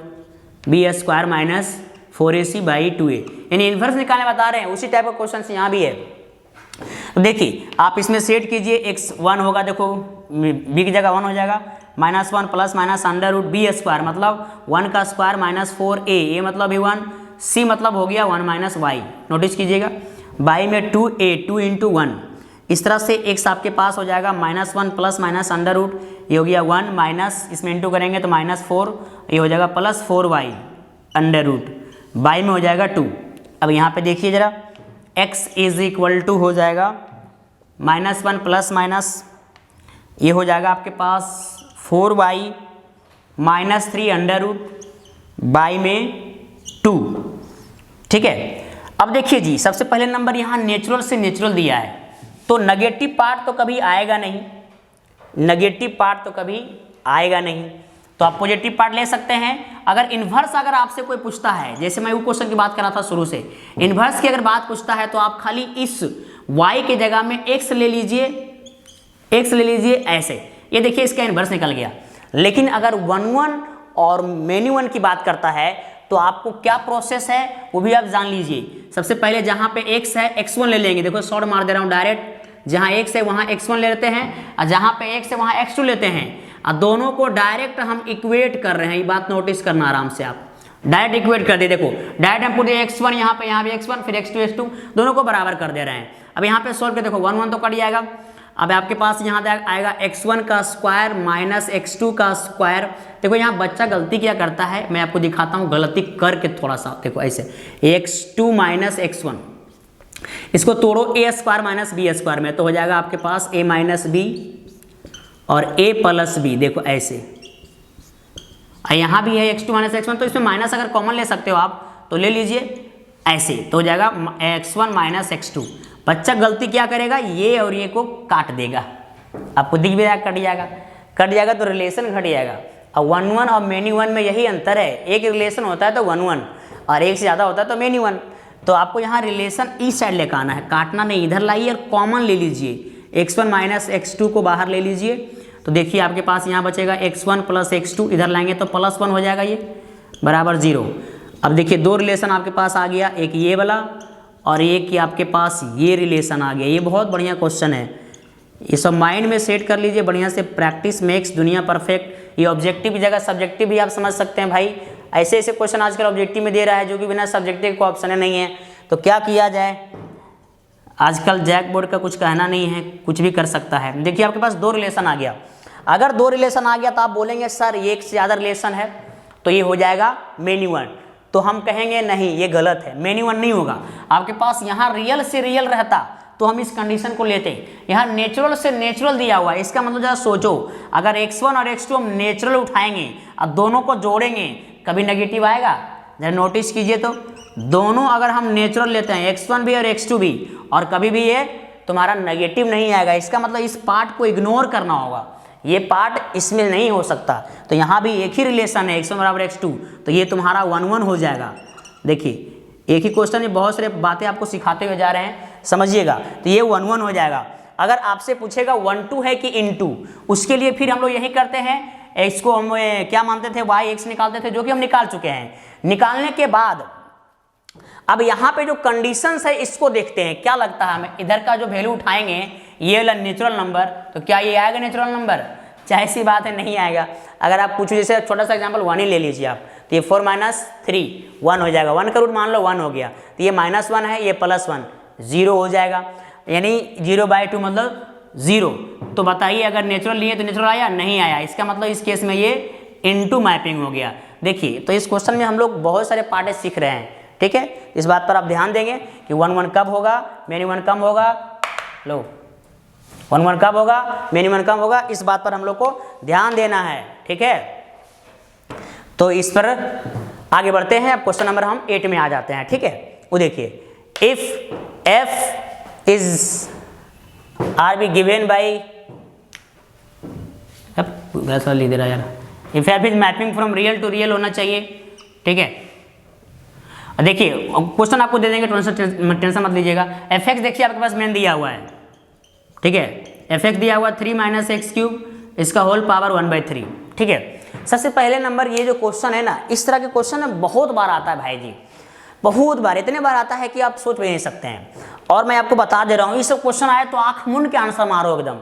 B square minus 4ac by 2a, यानी इन्वर्स निकालने बता रहे हैं। उसी टाइप का क्वेश्चन यहाँ भी है। तो देखिए आप इसमें सेट कीजिए, x 1 होगा, देखो b की जगह 1 हो जाएगा, minus 1 plus minus under root B square, मतलब 1 का स्क्वायर माइनस 4a, ये मतलब भी 1, c मतलब हो गया 1 माइनस y, नोटिस कीजिएगा, बाई में 2a 2 इंटू 1, इस तरह से x आपके पास हो जाएगा minus 1 plus minus under root, ये हो गया 1 माइनस, इसमें इंटू करेंगे तो माइनस 4, ये हो जाएगा plus 4y under root, by में हो जाएगा 2। अब यहाँ पे देखिए जरा, x इज इक्वल टू हो जाएगा माइनस 1 प्लस माइनस, ये हो जाएगा आपके पास 4y minus 3 under root by में 2। ठीक है, अब देखिए जी, सबसे पहले नंबर यहाँ नेचुरल से नेचुरल दिया है, तो नेगेटिव पार्ट तो कभी आएगा नहीं, नेगेटिव पार्ट तो कभी आएगा नहीं, तो आप पॉजिटिव पार्ट ले सकते हैं। अगर इन्वर्स अगर आपसे कोई पूछता है, जैसे मैं वो क्वेश्चन की बात कर रहा था शुरू से, इन्वर्स की अगर बात पूछता है, तो आप खाली इस y के जगह में x ले लीजिए, x ले लीजिए ऐसे, ये देखिए इसका इन्वर्स निकल गया। लेकिन अगर 1 1 और मेनी 1 की बात करता है, तो आपको क्या प्रोसेस है वो भी आप जान लीजिए। सबसे पहले जहाँ पे x है x1 ले लेंगे, देखो शॉर्ट मार दे रहा हूँ डायरेक्ट, जहाँ x है वहाँ x1 ले लेते हैं, और जहाँ पे x है वहाँ x2 लेते हैं, और दोनों को डायरेक्ट हम इक्वेट कर रहे हैं। ये बात नोटिस करना आराम से, आप डायरेक्ट इक्वेट कर दे, देखो डायरेक्ट हम पूरे x1 यहाँ भी x1, फिर x2 x2 दोनों को बराबर कर दे रहे हैं। अब यहाँ पे सॉल्व कर देखो 1 1 तो कट जाएगा। अब आपके पास यहाँ आएगा x1 का स्क्वायर माइनस x2 का स्क्वायर। देखो यहाँ बच्चा गलती क्या करता है, मैं आपको दिखाता हूँ गलती करके थोड़ा सा, देखो ऐसे x2 माइनस x1, इसको तोड़ो a square minus B square में, तो हो जाएगा आपके पास a माइनस बी और a प्लस बी, देखो ऐसे। यहाँ भी है x2 माइनस x1, तो इसमें माइनस अगर कॉमन ले सकते हो आप तो ले लीजिए ऐसे, तो हो जाएगा x1 माइनस x2। बच्चा गलती क्या करेगा, ये और ये को काट देगा, आपको दिख भी रहा है, कट जाएगा तो रिलेशन घट जाएगा। अब 1 1 और मेनी 1 में यही अंतर है, एक रिलेशन होता है तो 1 1 और एक से ज़्यादा होता है तो मेनी 1। तो आपको यहाँ रिलेशन इस साइड लेकर आना है, काटना नहीं, इधर लाइए और कॉमन ले लीजिए, x1 माइनस x2 को बाहर ले लीजिए, तो देखिए आपके पास यहाँ बचेगा x1 प्लस x2, इधर लाएंगे तो प्लस 1 हो जाएगा, ये बराबर 0। अब देखिए दो रिलेशन आपके पास आ गया, एक ये वाला और एक ही आपके पास ये रिलेशन आ गया। ये बहुत बढ़िया क्वेश्चन है, ये सब माइंड में सेट कर लीजिए बढ़िया से, प्रैक्टिस मेक्स दुनिया परफेक्ट। ये ऑब्जेक्टिव की जगह सब्जेक्टिव भी आप समझ सकते हैं भाई, ऐसे ऐसे क्वेश्चन आजकल ऑब्जेक्टिव में दे रहा है जो कि बिना सब्जेक्टिव को ऑप्शन नहीं है, तो क्या किया जाए, आजकल जैक बोर्ड का कुछ कहना नहीं है, कुछ भी कर सकता है। देखिए आपके पास दो रिलेशन आ गया, अगर दो रिलेशन आ गया तो आप बोलेंगे सर ये एक से ज़्यादा रिलेशन है, तो ये हो जाएगा मेनी 1, तो हम कहेंगे नहीं ये गलत है, मेनी 1 नहीं होगा। आपके पास यहाँ रियल से रियल रहता तो हम इस कंडीशन को लेते, यहाँ नेचुरल से नेचुरल दिया हुआ है, इसका मतलब जरा सोचो, अगर x1 और x2 हम नेचुरल उठाएंगे और दोनों को जोड़ेंगे, कभी नेगेटिव आएगा? जरा नोटिस कीजिए तो, दोनों अगर हम नेचुरल लेते हैं x1 भी और x2 भी, और कभी भी ये तुम्हारा नेगेटिव नहीं आएगा। इसका मतलब इस पार्ट को इग्नोर करना होगा, ये पार्ट इसमें नहीं हो सकता। तो यहाँ भी एक ही रिलेशन है x1 बराबर x2, तो ये तुम्हारा 1 1 हो जाएगा। देखिए एक ही क्वेश्चन में बहुत सारे बातें आपको सिखाते हुए जा रहे हैं, समझिएगा। तो ये 1 1 हो जाएगा। अगर आपसे पूछेगा 1 2 है कि इनटू, उसके लिए फिर हम लोग यही करते हैं, इसको हम क्या मानते थे, y x निकालते थे, जो कि हम निकाल चुके हैं। निकालने के बाद अब यहाँ पे जो कंडीशंस है इसको देखते हैं, क्या लगता है हमें इधर का जो वैल्यू उठाएंगे ये वाला नेचुरल नंबर, तो क्या ये आएगा नेचुरल नंबर? चाहे सी बात है नहीं आएगा। अगर आप पूछो, जैसे छोटा सा एग्जांपल 1 ही ले लीजिए आप, तो ये 4 - 3 1 हो जाएगा। 1 का रूट मान लो 1 हो गया, तो ये -1 है, ये +1 0 हो जाएगा, यानी 0/2 मतलब 0। तो बताइए अगर नेचुरल लिए तो नेचुरल आया? नहीं आया। इसका मतलब इस केस में ये इनटू मैपिंग हो गया। देखिए तो इस क्वेश्चन में हम लोग बहुत सारे पार्ट सीख रहे हैं, ठीक है। इस बात पर आप ध्यान देंगे कि 1 1 कब होगा, मिनिमम कम होगा, लो 1 1 कब होगा, मिनिमम कम होगा, इस बात पर हम लोग को ध्यान देना है, ठीक है। तो इस पर आगे बढ़ते हैं। अब क्वेश्चन नंबर हम 8 में आ जाते हैं, ठीक है। वो देखिए, if f is R be given by, वैसा लिख दे रहा यार, if f is mapping from real to real होना चाहिए, ठीक है। देखिए क्वेश्चन आपको दे देंगे, टेंशन मत लीजिएगा। एफ एक्स देखिए आपके पास मेन दिया हुआ है, ठीक है। एफ एक्स दिया हुआ 3 - x³, इसका होल पावर 1/3, ठीक है। सबसे पहले नंबर ये जो क्वेश्चन है ना, इस तरह के क्वेश्चन ना बहुत बार आता है भाई जी, बहुत बार, इतने बार आता है कि आप सोच भी नहीं सकते हैं। और मैं आपको बता दे रहा हूँ, ये सब क्वेश्चन आए तो आँख मूंद के आंसर मारो, एकदम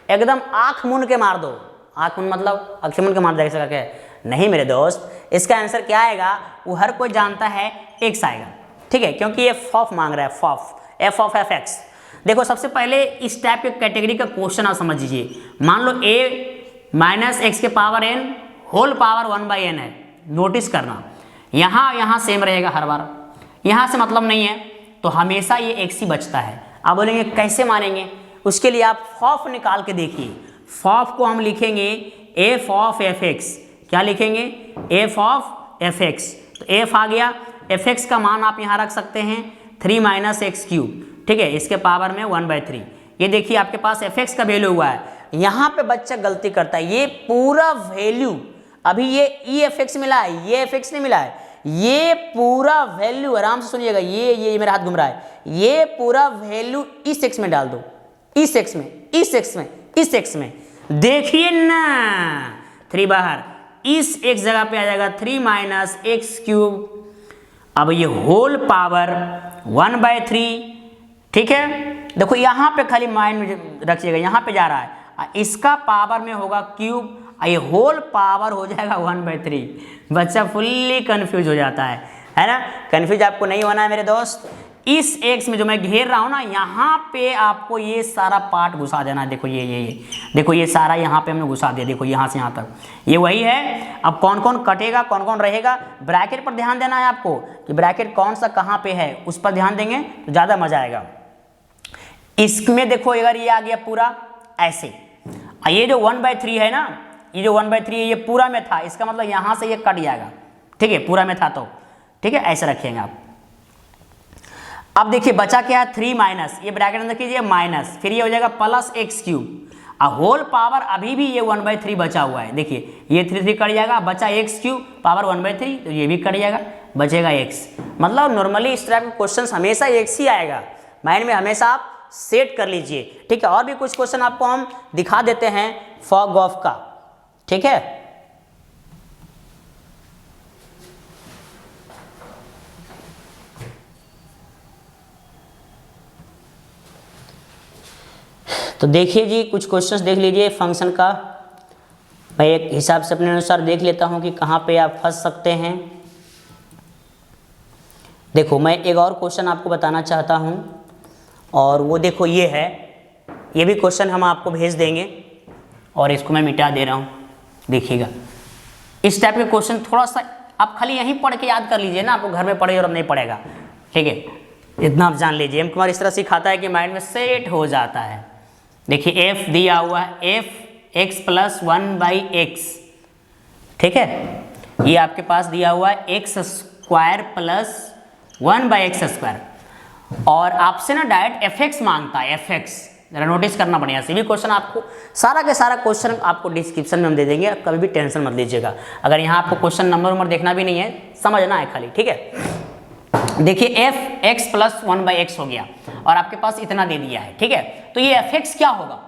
एकदम आँख मूंद के मार दो। आँख मूंद मतलब अक्षर मूंद के मार देगा क्या? नहीं मेरे दोस्त, इसका आंसर क्या आएगा वो हर कोई जानता है, x आएगा, ठीक है, क्योंकि ये फॉफ मांग रहा है, फॉफ, f ऑफ fx। देखो सबसे पहले इस टाइप के कैटेगरी का क्वेश्चन आप समझ लीजिए। मान लो a - x के power n whole power 1/n है, नोटिस करना यहाँ सेम रहेगा हर बार, यहाँ से मतलब नहीं है, तो हमेशा ये x ही बचता है। आप बोलेंगे कैसे मानेंगे? उसके लिए आप फॉफ निकाल के देखिए। फॉफ को हम लिखेंगे f ऑफ fx, क्या लिखेंगे? f ऑफ fx, तो f आ गया, fx का मान आप यहाँ रख सकते हैं 3 - x³, ठीक है, इसके पावर में 1/3। ये देखिए आपके पास fx का वैल्यू हुआ है। यहाँ पे बच्चा गलती करता है, ये पूरा वैल्यू, अभी ये efx मिला है, ये fx नहीं मिला है, ये पूरा वैल्यू, आराम से सुनिएगा, ये मेरा हाथ घूम रहा है, ये पूरा वैल्यू इस x में डाल दो, इस x में, इस x में, इस x में, देखिए ना 3 बाहर, इस x जगह पे आ जाएगा 3 - x³। अब ये होल पावर 1/3, ठीक है। देखो यहाँ पे खाली माइंड में रखिएगा, यहाँ पे जा रहा है, इसका पावर में होगा क्यूब, ये होल पावर हो जाएगा 1/3। बच्चा फुल्ली कंफ्यूज हो जाता है ना। कंफ्यूज आपको नहीं होना है मेरे दोस्त। इस x में जो मैं घेर रहा हूँ ना, यहाँ पे आपको ये सारा पार्ट घुसा देना है। देखो ये देखो ये सारा यहाँ पे हमने घुसा दिया, देखो यहाँ से यहाँ तक, ये वही है। अब कौन कौन कटेगा, कौन कौन रहेगा, ब्रैकेट पर ध्यान देना है आपको कि ब्रैकेट कौन सा कहाँ पे है, उस पर ध्यान देंगे तो ज़्यादा मजा आएगा। इसमें देखो अगर ये आ गया पूरा ऐसे, ये जो 1/3 है ना, ये जो 1/3 है ये पूरा में था, इसका मतलब यहाँ से ये कट जाएगा, ठीक है, पूरा में था तो, ठीक है, ऐसे रखेंगे आप। अब देखिए बचा क्या है, 3 - ये ब्रैकेट अंदर कीजिए माइनस, फिर ये हो जाएगा +x³, होल पावर अभी भी ये 1/3 बचा हुआ है। देखिए ये 3 कट जाएगा, बचा x³ पावर 1/3, तो ये भी कट जाएगा, बचेगा x। मतलब नॉर्मली इस तरह के क्वेश्चन हमेशा x ही आएगा, माइंड में हमेशा आप सेट कर लीजिए, ठीक है। और भी कुछ क्वेश्चन आपको हम दिखा देते हैं फॉग ऑफ का, ठीक है। तो देखिए जी कुछ क्वेश्चंस देख लीजिए फंक्शन का। मैं एक हिसाब से अपने अनुसार देख लेता हूं कि कहां पे आप फंस सकते हैं। देखो मैं एक और क्वेश्चन आपको बताना चाहता हूं, और वो देखो ये है, ये भी क्वेश्चन हम आपको भेज देंगे और इसको मैं मिटा दे रहा हूं, देखिएगा। इस टाइप के क्वेश्चन थोड़ा सा आप खाली यहीं पढ़ के याद कर लीजिए ना, आपको घर में पढ़े और नहीं पड़ेगा, ठीक है, इतना आप जान लीजिए। एम कुमार इस तरह सिखाता है कि माइंड में सेट हो जाता है। देखिए f दिया हुआ है f(x + 1/x), ठीक है, ये आपके पास दिया हुआ है x² + 1/x²। और आपसे ना डायरेक्ट एफ मांगता है, एफ जरा नोटिस करना पड़ेगा। सभी क्वेश्चन आपको सारा के सारा क्वेश्चन आपको डिस्क्रिप्शन में हम दे देंगे, कभी भी टेंशन मत लीजिएगा। अगर यहाँ आपको क्वेश्चन नंबर देखना भी नहीं है, समझना है खाली, ठीक है। देखिए एफ एक्स प्लस 1/x हो गया और आपके पास इतना दे दिया है, ठीक है। तो ये एफ एक्स क्या होगा,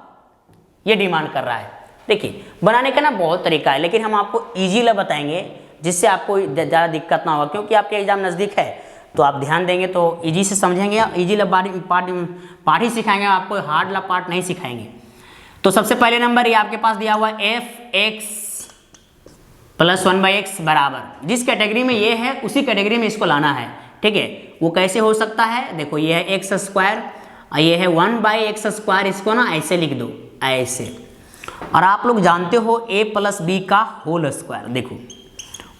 ये डिमांड कर रहा है। देखिए बनाने का ना बहुत तरीका है, लेकिन हम आपको ईजीली बताएंगे जिससे आपको ज़्यादा दिक्कत ना हो, क्योंकि आपके एग्जाम नज़दीक है तो आप ध्यान देंगे तो इजी से समझेंगे। इजी पार्ट ही सिखाएंगे आपको, हार्ड ला पार्ट नहीं सिखाएंगे। तो सबसे पहले नंबर ये आपके पास दिया हुआ है एफ एक्स प्लस 1/x बराबर, जिस कैटेगरी में ये है उसी कैटेगरी में इसको लाना है, ठीक है। वो कैसे हो सकता है, देखो ये है एक्स स्क्वायर और ये है 1/x स्क्वायर, इसको ना ऐसे लिख दो, ऐसे। और आप लोग जानते हो a प्लस बी का होल स्क्वायर, देखो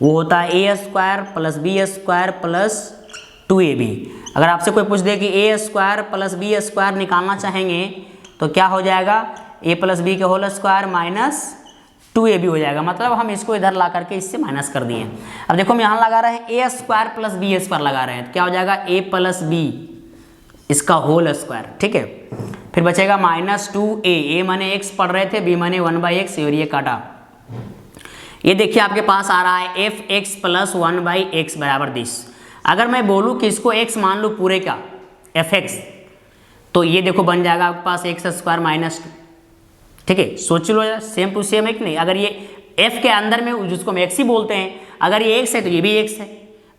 वो होता है A square plus B square plus 2ab। अगर आपसे कोई पूछ दे कि A square plus B square निकालना चाहेंगे तो क्या हो जाएगा, a प्लस बी के होल स्क्वायर माइनस 2ab हो जाएगा। मतलब हम इसको इधर ला करके इससे माइनस कर दिए। अब देखो हम यहाँ लगा रहे हैं A square plus B square लगा रहे हैं, तो क्या हो जाएगा a प्लस बी इसका होल स्क्वायर, ठीक है। फिर बचेगा माइनस 2a, a माने x पढ़ रहे थे, b माने 1/x और ये काटा। ये देखिए आपके पास आ रहा है एफ एक्स प्लस 1/x बराबर 10। अगर मैं बोलूँ कि इसको x मान लूँ पूरे का एफ एक्स, तो ये देखो बन जाएगा आपके पास एक्स स्क्वायर माइनस 2, ठीक है। सोच लो सेम टू सेम है कि नहीं। अगर ये f के अंदर में जिसको हम x ही बोलते हैं, अगर ये x है तो ये भी x है,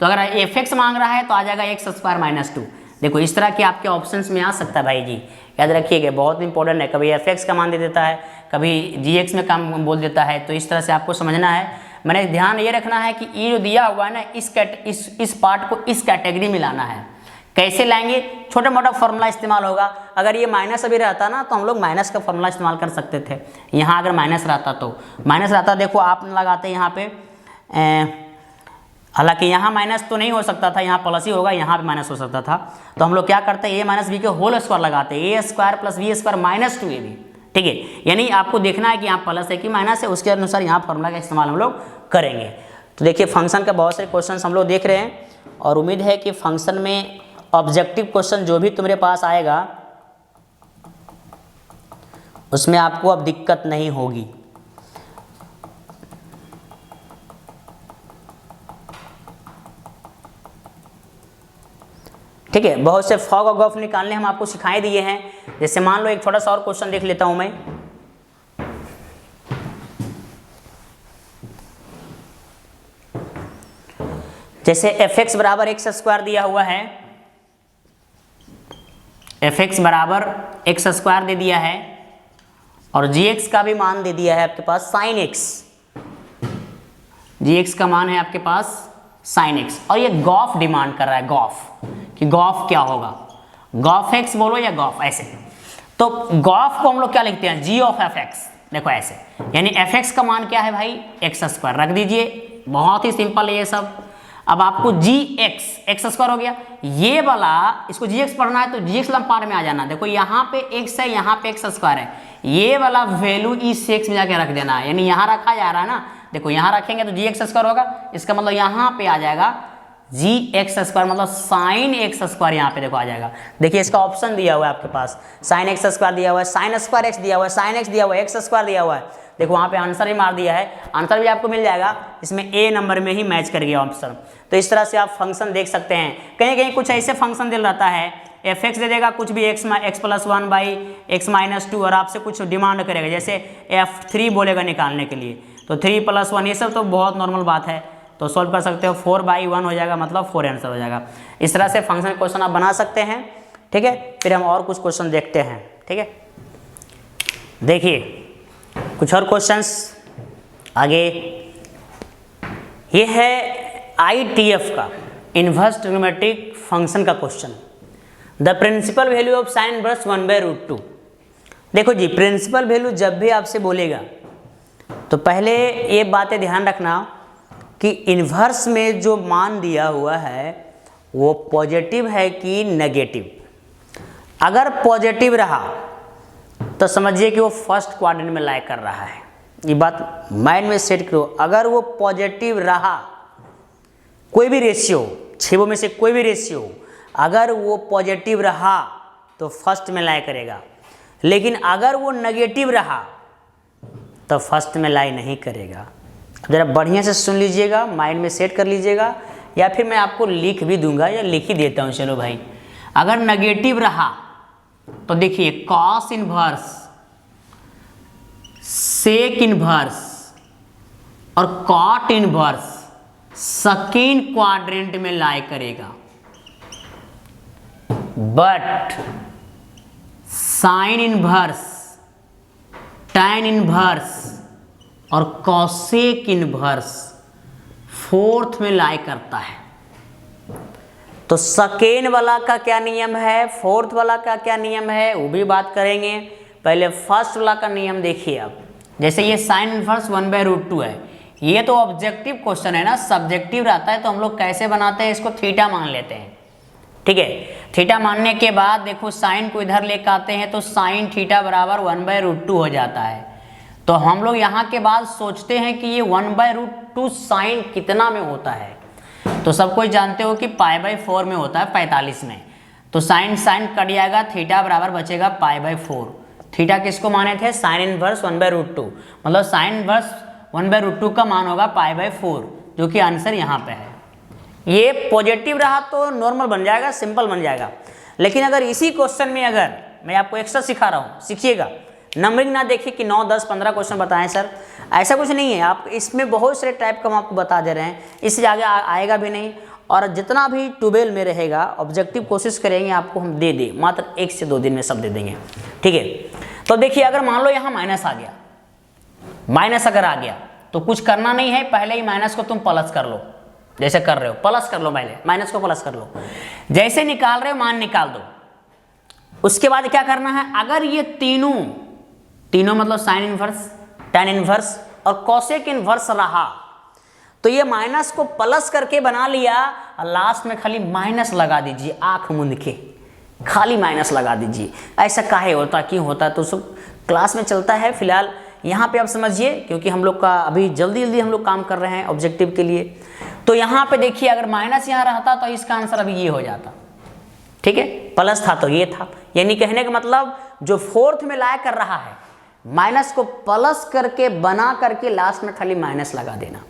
तो अगर एफ एक्स मांग रहा है तो आ जाएगा एक्स स्क्वायर माइनस 2। देखो इस तरह के आपके ऑप्शंस में आ सकता है भाई जी, याद रखिएगा, बहुत इंपॉर्टेंट है। कभी एफ एक्स का मान दे देता है, कभी जी एक्स में काम बोल देता है, तो इस तरह से आपको समझना है। मैंने ध्यान ये रखना है कि ये जो दिया हुआ है ना, इस पार्ट को इस कैटेगरी में लाना है। कैसे लाएंगे, छोटा मोटा फॉर्मूला इस्तेमाल होगा। अगर ये माइनस अभी रहता ना तो हम लोग माइनस का फॉर्मूला इस्तेमाल कर सकते थे। यहाँ अगर माइनस रहता तो माइनस रहता, देखो आप लगाते यहाँ पे, हालांकि यहाँ माइनस तो नहीं हो सकता था, यहाँ प्लस ही होगा, यहाँ पे माइनस हो सकता था। तो हम लोग क्या करते हैं, ए माइनस बी के होल स्क्वायर लगाते हैं, A square plus B square minus 2ab, ठीक है। यानी आपको देखना है कि यहाँ प्लस है कि माइनस है, उसके अनुसार यहाँ फॉर्मूला का इस्तेमाल हम लोग करेंगे। तो देखिए फंक्शन का बहुत सारे क्वेश्चन हम लोग देख रहे हैं और उम्मीद है कि फंक्शन में ऑब्जेक्टिव क्वेश्चन जो भी तुम्हारे पास आएगा उसमें आपको अब दिक्कत नहीं होगी। ठीक है, बहुत से फॉग और गॉफ निकालने हम आपको सिखाए दिए हैं। जैसे मान लो एक छोटा सा और क्वेश्चन देख लेता हूं मैं। जैसे एफ एक्स बराबर एक्स स्क्वायर दिया हुआ है, एफ एक्स बराबर एक्स स्क्वायर दे दिया है और जी एक्स का भी मान दे दिया है आपके पास साइन एक्स, जी एक्स का मान है आपके पास साइन एक्स। और ये गॉफ डिमांड कर रहा है, गॉफ, कि गॉफ क्या होगा, गॉफ एक्स बोलो या गॉफ, ऐसे। तो गॉफ को हम लोग क्या लिखते हैं, जी ऑफ एफ एक्स, देखो ऐसे। यानी एफ एक्स का मान क्या है भाई, एक्स स्क्वायर रख दीजिए, बहुत ही सिंपल है ये सब। अब आपको जी एक्स, एक्स स्क्वायर हो गया, ये वाला इसको जी एक्स पढ़ना है तो जी एक्स पार्ट में आ जाना। देखो यहाँ पे एक्स है, यहाँ पे एक्स स्क्वायर है, ये वाला वैल्यू इस एक्स में जाके रख देना है। यानी यहाँ रखा जा रहा है ना, देखो यहाँ रखेंगे तो जी एक्स स्क्वायर होगा, इसका मतलब यहाँ पे आ जाएगा जी एक्स स्क्वायर, मतलब साइन एक्स स्क्वायर यहाँ पे देखो आ जाएगा। देखिए इसका ऑप्शन दिया हुआ है आपके पास, साइन एक्स स्क्वायर दिया हुआ है, साइन स्क्वायर एक्स दिया हुआ है, साइन एक्स दिया हुआ है, एक्स स्क्वायर दिया हुआ है। देखो वहाँ पे आंसर भी मार दिया है, आंसर भी आपको मिल जाएगा, इसमें ए नंबर में ही मैच कर गया ऑप्शन। तो इस तरह से आप फंक्शन देख सकते हैं। कहीं कहीं कुछ ऐसे फंक्शन दिल रहता है, एफ एक्स दे देगा कुछ भी, एक्स प्लस 1/x माइनस 2, और आपसे कुछ डिमांड करेगा, जैसे f3 बोलेगा निकालने के लिए, तो 3 + 1, ये सब तो बहुत नॉर्मल बात है, तो सॉल्व कर सकते हो। 4/1 हो जाएगा, मतलब 4 आंसर हो जाएगा। इस तरह से फंक्शन क्वेश्चन आप बना सकते हैं, ठीक है। फिर हम और कुछ क्वेश्चन देखते हैं, ठीक है। देखिए कुछ और क्वेश्चंस आगे, ये है ITF का इन्वर्स ट्रिग्नोमेट्रिक फंक्शन का question. The principal value of sine inverse 1/√2। देखो जी, प्रिंसिपल वैल्यू जब भी आपसे बोलेगा तो पहले ये बातें ध्यान रखना कि इन्वर्स में जो मान दिया हुआ है वो पॉजिटिव है कि नेगेटिव। अगर पॉजिटिव रहा तो समझिए कि वो फर्स्ट क्वाड्रेंट में लाई कर रहा है, ये बात माइंड में सेट करो। अगर वो पॉजिटिव रहा, कोई भी रेशियो, 6 में से कोई भी रेशियो, अगर वो पॉजिटिव रहा तो फर्स्ट में लाई करेगा, लेकिन अगर वो नेगेटिव रहा तो फर्स्ट में लाई नहीं करेगा। ज़रा बढ़िया से सुन लीजिएगा, माइंड में सेट कर लीजिएगा, या फिर मैं आपको लिख भी दूंगा या लिख ही देता हूँ। चलो भाई, अगर नेगेटिव रहा तो देखिए कॉस इनवर्स, सेक इनवर्स और कॉट इनवर्स सेकेंड क्वाड्रेंट में लाई करेगा, but sine inverse, tan inverse और कॉसेक इनवर्स फोर्थ में लाई करता है। तो सेकेंड वाला का क्या नियम है, फोर्थ वाला का क्या नियम है, वो भी बात करेंगे। पहले फर्स्ट वाला का नियम देखिए आप। जैसे ये साइन इनवर्स 1/√2 है, ये तो ऑब्जेक्टिव क्वेश्चन है ना, सब्जेक्टिव रहता है, तो हम लोग कैसे बनाते हैं, इसको थीटा मान लेते हैं। ठीक है, थीटा मानने के बाद देखो साइन को इधर लेकर आते हैं तो साइन थीटा बराबर 1/√2 हो जाता है। तो हम लोग यहाँ के बाद सोचते हैं कि ये 1/√2 साइन कितना में होता है, तो सब कोई जानते हो कि π/4 में होता है, 45 में। तो साइन कट जाएगा, थीटा बराबर बचेगा π/4। थीटा किसको माने थे, साइन इनवर्स 1/√2, मतलब साइन इनवर्स 1/√2 का मान होगा π/4, जो कि आंसर यहाँ पे है। ये पॉजिटिव रहा तो नॉर्मल बन जाएगा, सिंपल बन जाएगा। लेकिन अगर इसी क्वेश्चन में, अगर मैं आपको एक्स्ट्रा सिखा रहा हूँ, सीखिएगा, नंबरिंग ना देखिए कि 9, 10, 15 क्वेश्चन बताएं सर, ऐसा कुछ नहीं है। आप इसमें बहुत सारे टाइप का हम आपको बता दे रहे हैं, इससे आगे आएगा भी नहीं। और जितना भी 12 में रहेगा ऑब्जेक्टिव कोशिश करेंगे आपको हम दे दें, मात्र 1 से 2 दिन में सब दे देंगे। ठीक है, तो देखिए अगर मान लो यहाँ माइनस आ गया, माइनस अगर आ गया तो कुछ करना नहीं है, पहले ही माइनस को तुम प्लस कर लो, जैसे कर रहे हो प्लस कर लो, पहले माइनस को प्लस कर लो, जैसे निकाल रहे हो मान निकाल दो। उसके बाद क्या करना है, अगर ये तीनों मतलब साइन इनवर्स, टैन इनवर्स और कॉसेक इनवर्स रहा तो ये माइनस को प्लस करके बना लिया, और लास्ट में खाली माइनस लगा दीजिए, आंख मूंद के खाली माइनस लगा दीजिए। ऐसा काहे होता, क्यों होता, तो सब क्लास में चलता है। फिलहाल यहाँ पे आप समझिए, क्योंकि हम लोग का अभी जल्दी हम लोग काम कर रहे हैं ऑब्जेक्टिव के लिए। तो यहाँ पे देखिए अगर माइनस यहाँ रहता तो इसका आंसर अभी ये हो जाता। ठीक है, प्लस था तो ये था, यानी कहने का मतलब जो फोर्थ में लाया कर रहा है, माइनस को प्लस करके बना करके लास्ट में खाली माइनस लगा देना।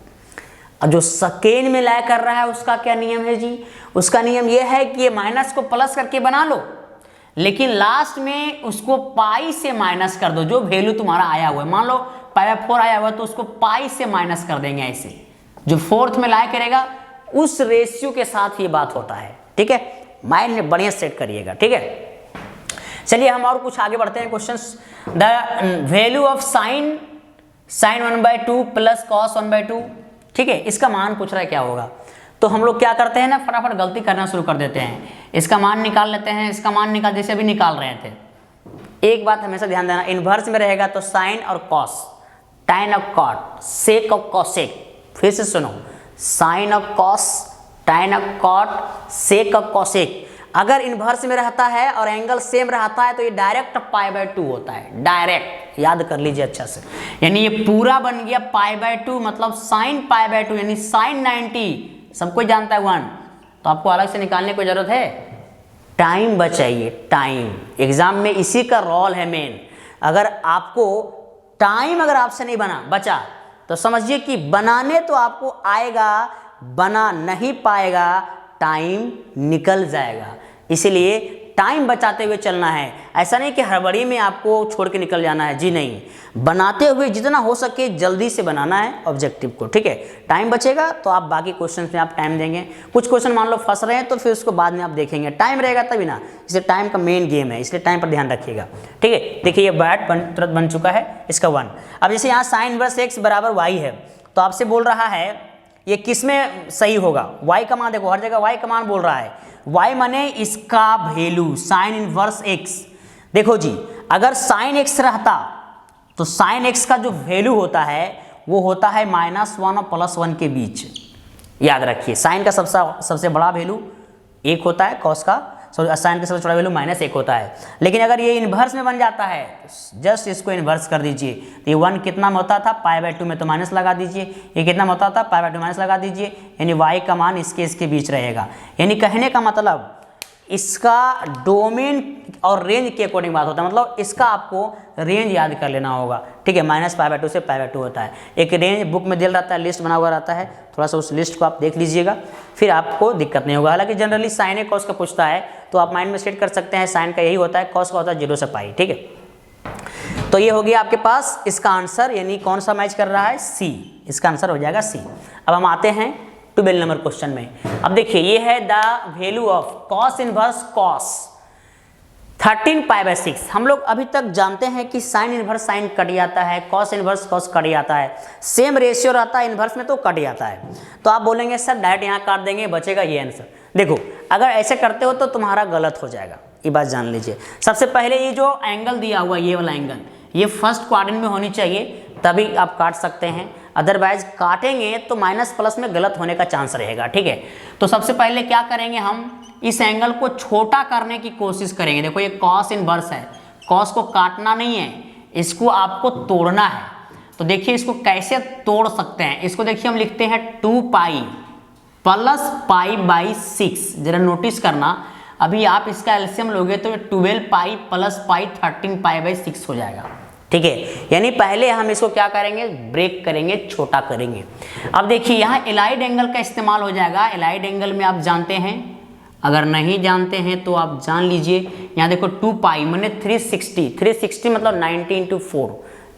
और जो सेकेंड में लाया कर रहा है उसका क्या नियम है जी, उसका नियम यह है कि ये माइनस को प्लस करके बना लो, लेकिन लास्ट में उसको पाई से माइनस कर दो, जो वैल्यू तुम्हारा आया हुआ है। मान लो π/4 आया हुआ है तो उसको पाई से माइनस कर देंगे। ऐसे जो फोर्थ में लाया करेगा उस रेशियो के साथ ये बात होता है। ठीक है, माइंड में बढ़िया सेट करिएगा। ठीक है, चलिए हम और कुछ आगे बढ़ते हैं questions. The value of sign 1/2 plus cos 1/2। ठीक है, इसका मान पूछ रहा है क्या होगा, तो हम लोग क्या करते हैं ना, फटाफट गलती करना शुरू कर देते हैं। इसका मान निकाल लेते हैं, इसका मान निकाल, जैसे अभी निकाल रहे थे। एक बात हमेशा ध्यान देना, इनवर्स में रहेगा तो साइन और कॉस, टैन और कॉट, सेक और कॉसेक। फिर से सुनो, साइन और कॉस, टैन और कॉट, सेक और कॉसेक। अगर इनवर्स में रहता है और एंगल सेम रहता है तो ये डायरेक्ट π/2 होता है, डायरेक्ट याद कर लीजिए अच्छा से। यानी ये पूरा बन गया π/2, मतलब साइन π/2 यानी साइन 90, सबको जानता है 1। तो आपको अलग से निकालने की जरूरत है, टाइम बचाइए, टाइम। एग्जाम में इसी का रोल है मेन। अगर आपको टाइम अगर आपसे नहीं बचा तो समझिए कि बनाने तो आपको आएगा, बना नहीं पाएगा, टाइम निकल जाएगा। इसीलिए टाइम बचाते हुए चलना है। ऐसा नहीं कि हड़बड़ी में आपको छोड़ के निकल जाना है, जी नहीं, बनाते हुए जितना हो सके जल्दी से बनाना है ऑब्जेक्टिव को। ठीक है, टाइम बचेगा तो आप बाकी क्वेश्चंस में आप टाइम देंगे। कुछ क्वेश्चन मान लो फंस रहे हैं तो फिर उसको बाद में आप देखेंगे, टाइम रहेगा तभी ना। इसलिए टाइम का मेन गेम है, इसलिए टाइम पर ध्यान रखिएगा। ठीक है, देखिए ये बैट तुरंत बन चुका है, इसका 1। अब जैसे यहाँ साइन इनवर्स x बराबर y है, तो आपसे बोल रहा है ये किस में सही होगा, y का मान देखो, हर जगह y का मान बोल रहा है। y माने इसका वैल्यू साइन इनवर्स x। देखो जी, अगर साइन x रहता तो साइन x का जो वैल्यू होता है वो होता है -1 और +1 के बीच। याद रखिए, साइन का सबसे बड़ा वैल्यू 1 होता है, कॉस का साइन का सबसे छोटा वैल्यू -1 होता है। लेकिन अगर ये इन्वर्स में बन जाता है, जस्ट इसको इन्वर्स कर दीजिए। तो ये 1 कितना में होता था, π/2 में, तो माइनस लगा दीजिए। ये कितना में होता था, π/2 माइनस लगा दीजिए। यानी y का मान इसके बीच रहेगा। यानी कहने का मतलब इसका डोमेन और रेंज के अकॉर्डिंग बात होता है, मतलब इसका आपको रेंज याद कर लेना होगा, ठीक है। -π/2 से π/2 होता है। एक रेंज बुक में दिया रहता है, लिस्ट बना हुआ रहता है, थोड़ा सा उस लिस्ट को आप देख लीजिएगा, फिर आपको दिक्कत नहीं होगा। हालांकि जनरली साइन कॉस का पूछता है तो आप माइंड में सेट कर सकते हैं, साइन का यही होता है, कॉस का होता है 0 से π, ठीक है। तो ये हो गया आपके पास इसका आंसर, यानी कौन सा मैच कर रहा है, सी, इसका आंसर हो जाएगा सी। अब हम आते हैं 12 नंबर क्वेश्चन में। अब देखिए ये है the value of cos inverse cos 13π/6। हम लोग अभी तक जानते हैं कि साइन इनवर्स साइन कट जाता है, कॉस इनवर्स कॉस कट जाता है, सेम रेशियो रहता है इनवर्स में तो कट जाता है। तो आप बोलेंगे सर डायरेक्ट यहाँ काट देंगे, बचेगा ये आंसर। देखो अगर ऐसे करते हो तो तुम्हारा गलत हो जाएगा, ये बात जान लीजिए। सबसे पहले ये जो एंगल दिया हुआ ये वाला एंगल, ये फर्स्ट क्वाड्रेंट में होनी चाहिए, तभी आप काट सकते हैं, अदरवाइज काटेंगे तो माइनस प्लस में गलत होने का चांस रहेगा, ठीक है। तो सबसे पहले क्या करेंगे, हम इस एंगल को छोटा करने की कोशिश करेंगे। देखो ये कॉस इनवर्स है, कॉस को काटना नहीं है, इसको आपको तोड़ना है। तो देखिए इसको कैसे तोड़ सकते हैं, इसको देखिए हम लिखते हैं 2π + π/6। जरा नोटिस करना, अभी आप इसका एलसीएम लोगे तो 12π + π 13π/6 हो जाएगा, ठीक है। यानी पहले हम इसको क्या करेंगे, ब्रेक करेंगे, छोटा करेंगे। अब देखिए यहाँ एलाइड एंगल का इस्तेमाल हो जाएगा। एलाइड एंगल में आप जानते हैं, अगर नहीं जानते हैं तो आप जान लीजिए। यहाँ देखो 2π माने 360 मतलब 90 × 4,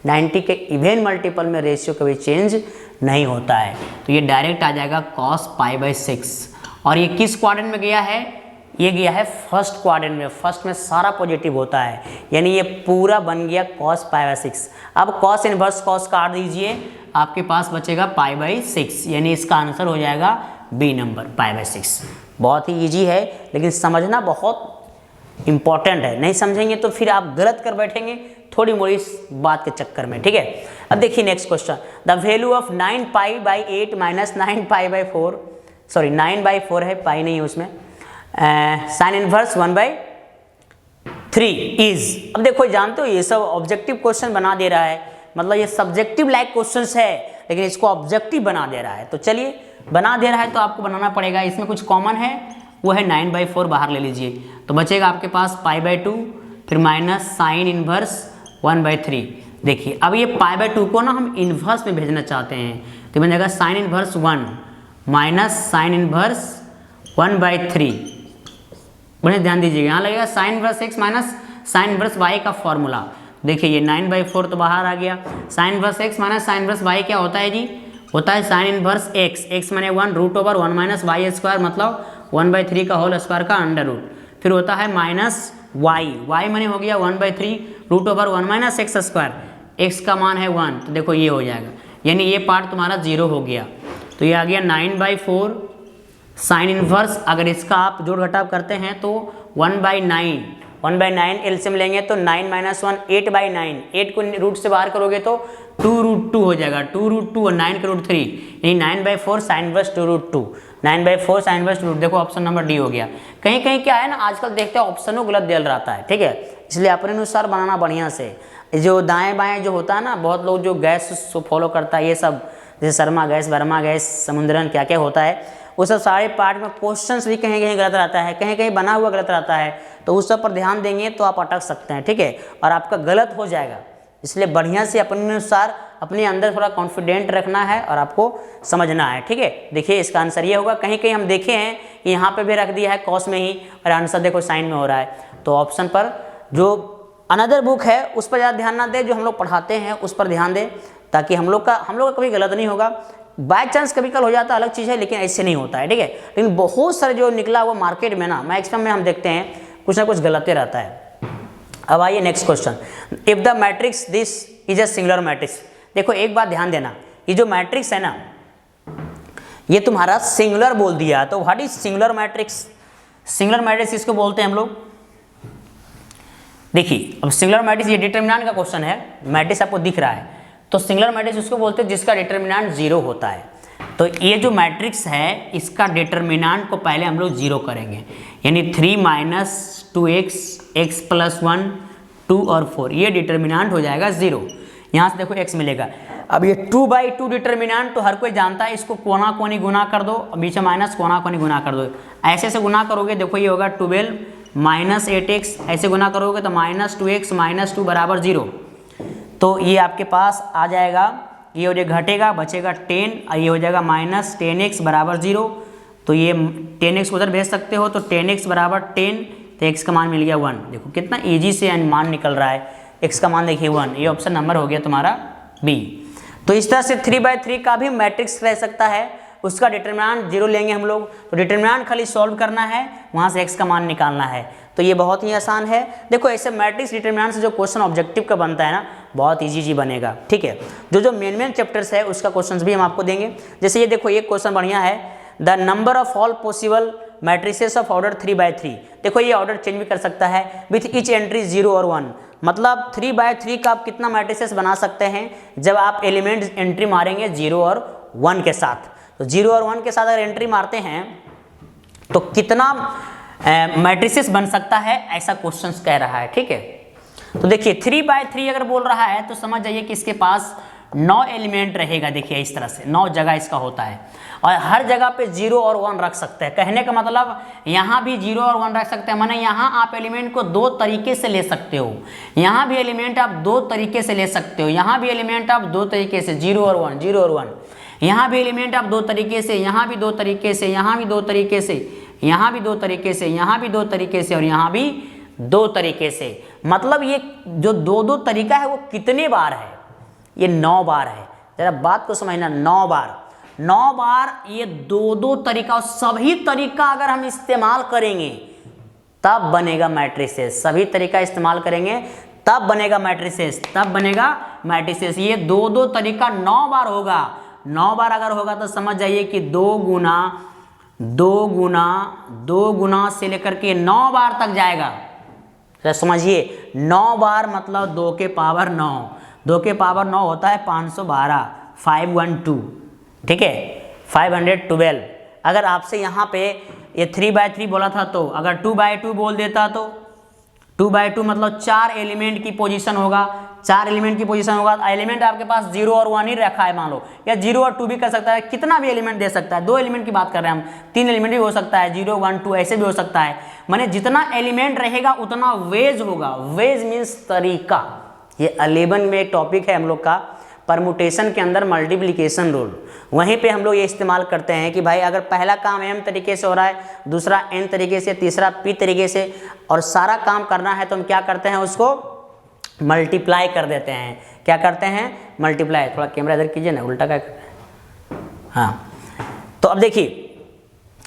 90 के इवन मल्टीपल में रेशियो कभी चेंज नहीं होता है, तो ये डायरेक्ट आ जाएगा cos π/6। और ये किस क्वाड्रेंट में गया है, ये गया है फर्स्ट क्वाड्रेंट में। फर्स्ट में सारा पॉजिटिव होता है, यानी ये पूरा बन गया cos π/6। अब cos इनवर्स cos काट दीजिए, आपके पास बचेगा π/6, यानी इसका आंसर हो जाएगा बी नंबर π/6। बहुत ही इजी है, लेकिन समझना बहुत इंपॉर्टेंट है। नहीं समझेंगे तो फिर आप गलत कर बैठेंगे थोड़ी मोड़ी इस बात के चक्कर में, ठीक है। अब देखिए next question, the value of 9π/8 - 9π/4, sorry 9/4 है, पाई नहीं है उसमें, साइन इनवर्स 1/3 इज। अब देखो जानते हो ये सब ऑब्जेक्टिव क्वेश्चन बना दे रहा है, मतलब ये सब्जेक्टिव लाइक क्वेश्चंस है, लेकिन इसको ऑब्जेक्टिव बना दे रहा है। तो चलिए बना दे रहा है तो आपको बनाना पड़ेगा। इसमें कुछ कॉमन है, वो है 9/4, बाहर ले लीजिए, तो बचेगा आपके पास π/2, फिर माइनस साइन इनवर्स 1/3। देखिए अब ये π/2 को ना हम इनवर्स में भेजना चाहते हैं, तो बन जाएगा sine inverse 1 minus sine inverse 1/3। बड़े ध्यान दीजिएगा, यहाँ लगेगा sine inverse x minus sine inverse y का फॉर्मूला। देखिए ये 9/4 तो बाहर आ गया, sine inverse x minus sine inverse y क्या होता है जी, होता है साइन इनवर्स x माने 1 √1 - y² मतलब 1/3 का होल स्क्वायर का अंडर रूट, फिर होता है माइनस y माने हो गया 1/3 √1 - x², x का मान है 1, तो देखो ये हो जाएगा, यानी ये पार्ट तुम्हारा 0 हो गया। तो ये आ गया 9/4 साइन इनवर्स। अगर इसका आप जोड़ घटाव करते हैं तो 1/9 एलसीएम लेंगे तो 9 - 1 8/9, 8 को रूट से बाहर करोगे तो 2√2 हो जाएगा, 2√2 और 9 का √3, यानी 9/4 साइन इनवर्स 2√2, 9/4 साइन इनवर्स 2। देखो ऑप्शन नंबर डी हो गया। कहीं कहीं क्या है ना, आजकल देखते हैं ऑप्शनों गलत दिया रहता है, ठीक है, इसलिए अपने अनुसार बनाना बढ़िया से। जो दाएं बाएं जो होता है ना, बहुत लोग जो गैस फॉलो करता है, ये सब जैसे शर्मा गैस, वर्मा गैस, समुद्रन क्या क्या होता है, वो सब सारे पार्ट में क्वेश्चंस भी कहीं कहीं गलत रहता है, कहीं कहीं बना हुआ गलत रहता है, तो उस सब पर ध्यान देंगे तो आप अटक सकते हैं, ठीक है, और आपका गलत हो जाएगा। इसलिए बढ़िया से अपने अनुसार अपने अंदर थोड़ा कॉन्फिडेंट रखना है और आपको समझना है, ठीक है। देखिए इसका आंसर ये होगा। कहीं कहीं हम देखे हैं कि यहाँ पे भी रख दिया है कॉस में ही, और आंसर देखो साइन में हो रहा है। तो ऑप्शन पर जो अनदर बुक है उस पर ज़्यादा ध्यान ना दे, जो हम लोग पढ़ाते हैं उस पर ध्यान दे, ताकि हम लोग का कभी गलत नहीं होगा। बाय चांस कभी कल हो जाता है अलग चीज़ है, लेकिन ऐसे नहीं होता है, ठीक है। लेकिन बहुत सारे जो निकला हुआ मार्केट में ना, मैक्सिमम में हम देखते हैं कुछ ना कुछ गलती रहता है। अब आइए next question, if the matrix this is a singular matrix. देखो एक बात ध्यान देना, ये जो मैट्रिक्स है ना, ये तुम्हारा सिंगुलर बोल दिया, तो what is singular matrix? Singular matrix इसको बोलते हैं हम लोग, देखिए अब सिंगुलर मैट्रिक्स ये डिटरमिनेंट का क्वेश्चन है, मैट्रिक्स आपको दिख रहा है, तो सिंगुलर मैट्रिक्स उसको बोलते हैं जिसका डिटरमिनेंट 0 होता है। तो ये जो मैट्रिक्स है इसका डिटरमिनेंट को पहले हम लोग 0 करेंगे, यानी 3 - 2x, x + 1, 2 और 4, ये डिटरमिनेंट हो जाएगा 0। यहाँ से देखो x मिलेगा। अब ये 2/2 डिटर्मिनेंट तो हर कोई जानता है, इसको कोना कोनी गुना कर दो, बीच में माइनस कोना कोनी गुना कर दो। ऐसे से गुना करोगे देखो ये होगा 12 माइनस 8x, ऐसे गुना करोगे तो माइनस 2x माइनस 2 बराबर 0। तो ये आपके पास आ जाएगा, ये हो जाएगा घटेगा, बचेगा 10, और ये हो जाएगा माइनस 10x बराबर 0। तो ये 10x उधर भेज सकते हो, तो 10x बराबर 10, तो x का मान मिल गया 1। देखो कितना ईजी से मान निकल रहा है, x का मान देखिए 1। ये ऑप्शन नंबर हो गया तुम्हारा बी। तो इस तरह से 3/3 का भी मैट्रिक्स रह सकता है, उसका डिटरमिनेंट 0 लेंगे हम लोग, तो डिटरमिनेंट खाली सॉल्व करना है, वहाँ से x का मान निकालना है। तो ये बहुत ही आसान है। देखो ऐसे मैट्रिक्स डिटरमिनेंट से जो क्वेश्चन ऑब्जेक्टिव का बनता है ना, बहुत इजी बनेगा। ठीक है, जो मेन चैप्टर्स है उसका क्वेश्चंस भी हम आपको देंगे। जैसे ये देखो, ये क्वेश्चन बढ़िया है, the number of all possible matrices of order 3/3। देखो ये ऑर्डर चेंज भी कर सकता है विथ ईच एंट्री 0 और 1। मतलब 3/3 का आप कितना मैट्रिसेस बना सकते हैं जब आप एलिमेंट एंट्री मारेंगे 0 और 1 के साथ। तो 0 और 1 के साथ अगर एंट्री मारते हैं तो कितना मैट्रिसेस बन सकता है, ऐसा क्वेश्चन कह रहा है। ठीक है, तो देखिए 3/3 अगर बोल रहा है तो समझ जाइए कि इसके पास 9 एलिमेंट रहेगा। देखिए इस तरह से 9 जगह इसका होता है, और हर जगह पे 0 और 1 रख सकते हैं। कहने का मतलब यहाँ भी 0 और 1 रख सकते हैं, माने यहाँ आप एलिमेंट को 2 तरीके से ले सकते हो। यहाँ भी एलिमेंट आप 2 तरीके से ले सकते हो, यहाँ भी एलिमेंट आप 2 तरीके से, 0 और 1, 0 और 1। यहाँ भी एलिमेंट आप 2 तरीके से, यहाँ भी 2 तरीके से, यहाँ भी 2 तरीके से, यहाँ भी 2 तरीके से, यहाँ भी 2 तरीके से, और यहाँ भी 2 तरीके से। मतलब ये जो 2 तरीका है वो कितने बार है? ये 9 बार है। जरा बात को समझना, 9 बार ये 2 तरीका, और सभी तरीका अगर हम इस्तेमाल करेंगे तब बनेगा मैट्रिसेस। सभी तरीका इस्तेमाल करेंगे तब बनेगा मैट्रिसेस, तब बनेगा मैट्रिसेस। ये 2 तरीका 9 बार होगा। 9 बार अगर होगा तो समझ जाइए कि 2 गुना से लेकर के 9 बार तक जाएगा। तो समझिए 9 बार मतलब 2 के पावर 9, 2 के पावर 9 होता है 512, 512। ठीक है, 512। अगर आपसे यहाँ पे ये 3/3 बोला था, तो अगर 2/2 बोल देता तो 2/2 मतलब 4 एलिमेंट की पोजीशन होगा, 4 एलिमेंट की पोजीशन होगा। एलिमेंट आपके पास 0 और 1 ही रखा है मान लो, या 0 और 2 भी कर सकता है, कितना भी एलिमेंट दे सकता है। 2 एलिमेंट की बात कर रहे हैं हम, 3 एलिमेंट भी हो सकता है, 0 1 2 ऐसे भी हो सकता है। माने जितना एलिमेंट रहेगा उतना वेज होगा। वेज मीन्स तरीका। ये 11 में एक टॉपिक है हम लोग का, परमुटेशन के अंदर मल्टीप्लिकेशन रूल। वहीं पे हम लोग ये इस्तेमाल करते हैं कि भाई अगर पहला काम m तरीके से हो रहा है, दूसरा n तरीके से, तीसरा p तरीके से, और सारा काम करना है तो हम क्या करते हैं, उसको मल्टीप्लाई कर देते हैं। क्या करते हैं? मल्टीप्लाई। थोड़ा कैमरा इधर कीजिए ना, उल्टा क्या करते हैं। हाँ, तो अब देखिए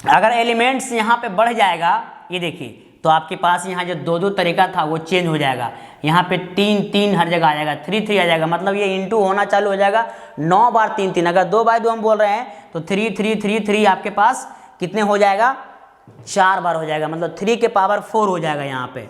अगर एलिमेंट्स यहाँ पे बढ़ जाएगा, ये देखिए, तो आपके पास यहाँ जो 2 तरीका था वो चेंज हो जाएगा। यहाँ पे 3 हर जगह आ जाएगा, 3 आ जाएगा। मतलब ये इंटू होना चालू हो जाएगा 9 बार 3। अगर 2/2 हम बोल रहे हैं तो 3 आपके पास कितने हो जाएगा? 4 बार हो जाएगा। मतलब 3 के पावर 4 हो जाएगा यहाँ पे।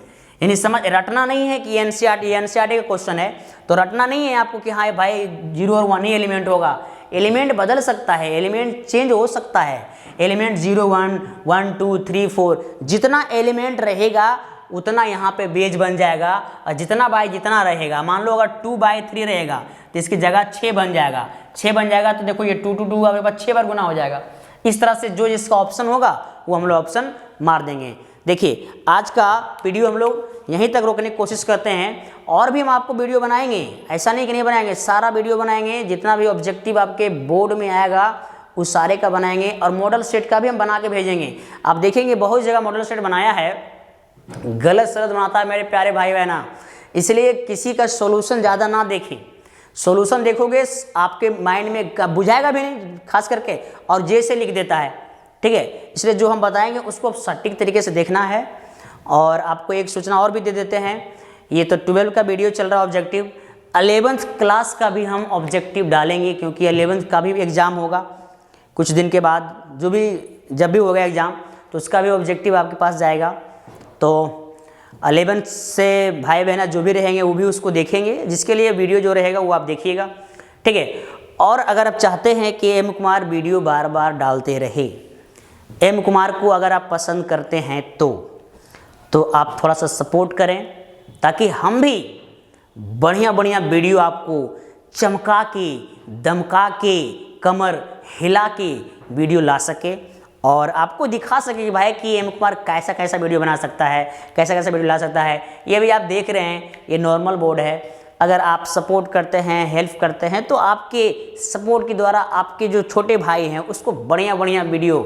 यानी समझ, रटना नहीं है कि एनसीईआरटी का क्वेश्चन है तो रटना नहीं है आपको कि हाँ भाई 0 और 1 ही एलिमेंट होगा। एलिमेंट बदल सकता है, एलिमेंट चेंज हो सकता है। एलिमेंट 0 1 1 2 3 4 जितना एलिमेंट रहेगा उतना यहाँ पे बेज बन जाएगा, और जितना बाय जितना रहेगा। मान लो अगर 2/3 रहेगा तो इसकी जगह 6 बन जाएगा। 6 बन जाएगा तो देखो ये 2 2 2 आपके पास 6 बार गुना हो जाएगा। इस तरह से जो जिसका ऑप्शन होगा वो हम लोग ऑप्शन मार देंगे। देखिए आज का वीडियो हम लोग यहीं तक रोकने की कोशिश करते हैं, और भी हम आपको वीडियो बनाएंगे, ऐसा नहीं कि नहीं बनाएंगे, सारा वीडियो बनाएंगे। जितना भी ऑब्जेक्टिव आपके बोर्ड में आएगा उस सारे का बनाएंगे, और मॉडल सेट का भी हम बना के भेजेंगे। आप देखेंगे बहुत जगह मॉडल सेट बनाया है, गलत सलत बनाता है मेरे प्यारे भाई बहना। इसलिए किसी का सॉल्यूशन ज़्यादा ना देखें। सॉल्यूशन देखोगे आपके माइंड में बुझाएगा भी नहीं खास करके, और जैसे लिख देता है। ठीक है, इसलिए जो हम बताएंगे उसको सटीक तरीके से देखना है। और आपको एक सूचना और भी दे देते हैं, ये तो 12 का वीडियो चल रहा है ऑब्जेक्टिव, 11th क्लास का भी हम ऑब्जेक्टिव डालेंगे, क्योंकि 11th का भी एग्ज़ाम होगा कुछ दिन के बाद। जब भी होगा एग्ज़ाम तो उसका भी ऑब्जेक्टिव आपके पास जाएगा। तो 11th से भाई बहना जो भी रहेंगे वो भी उसको देखेंगे, जिसके लिए वीडियो जो रहेगा वो आप देखिएगा। ठीक है, और अगर आप चाहते हैं कि एम कुमार वीडियो बार बार डालते रहे, एम कुमार को अगर आप पसंद करते हैं तो आप थोड़ा सा सपोर्ट करें, ताकि हम भी बढ़िया बढ़िया वीडियो आपको चमका के, दमका के, कमर हिला के वीडियो ला सके और आपको दिखा सके कि भाई कि एम कुमार कैसा कैसा वीडियो बना सकता है, कैसा कैसा वीडियो ला सकता है। ये भी आप देख रहे हैं, ये नॉर्मल बोर्ड है। अगर आप सपोर्ट करते हैं, हेल्प करते हैं, तो आपके सपोर्ट के द्वारा आपके जो छोटे भाई हैं उसको बढ़िया बढ़िया वीडियो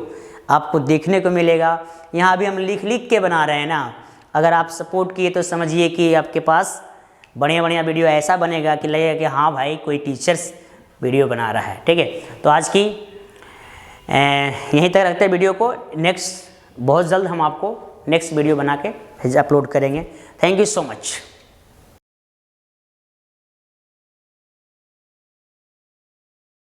आपको देखने को मिलेगा। यहाँ भी हम लिख लिख के बना रहे हैं ना। अगर आप सपोर्ट किए तो समझिए कि आपके पास बढ़िया बढ़िया वीडियो ऐसा बनेगा कि लगेगा कि हाँ भाई कोई टीचर्स वीडियो बना रहा है। ठीक है, तो आज की यहीं तक रखते हैं वीडियो को। नेक्स्ट बहुत जल्द हम आपको नेक्स्ट वीडियो बना के अपलोड करेंगे। Thank you so much.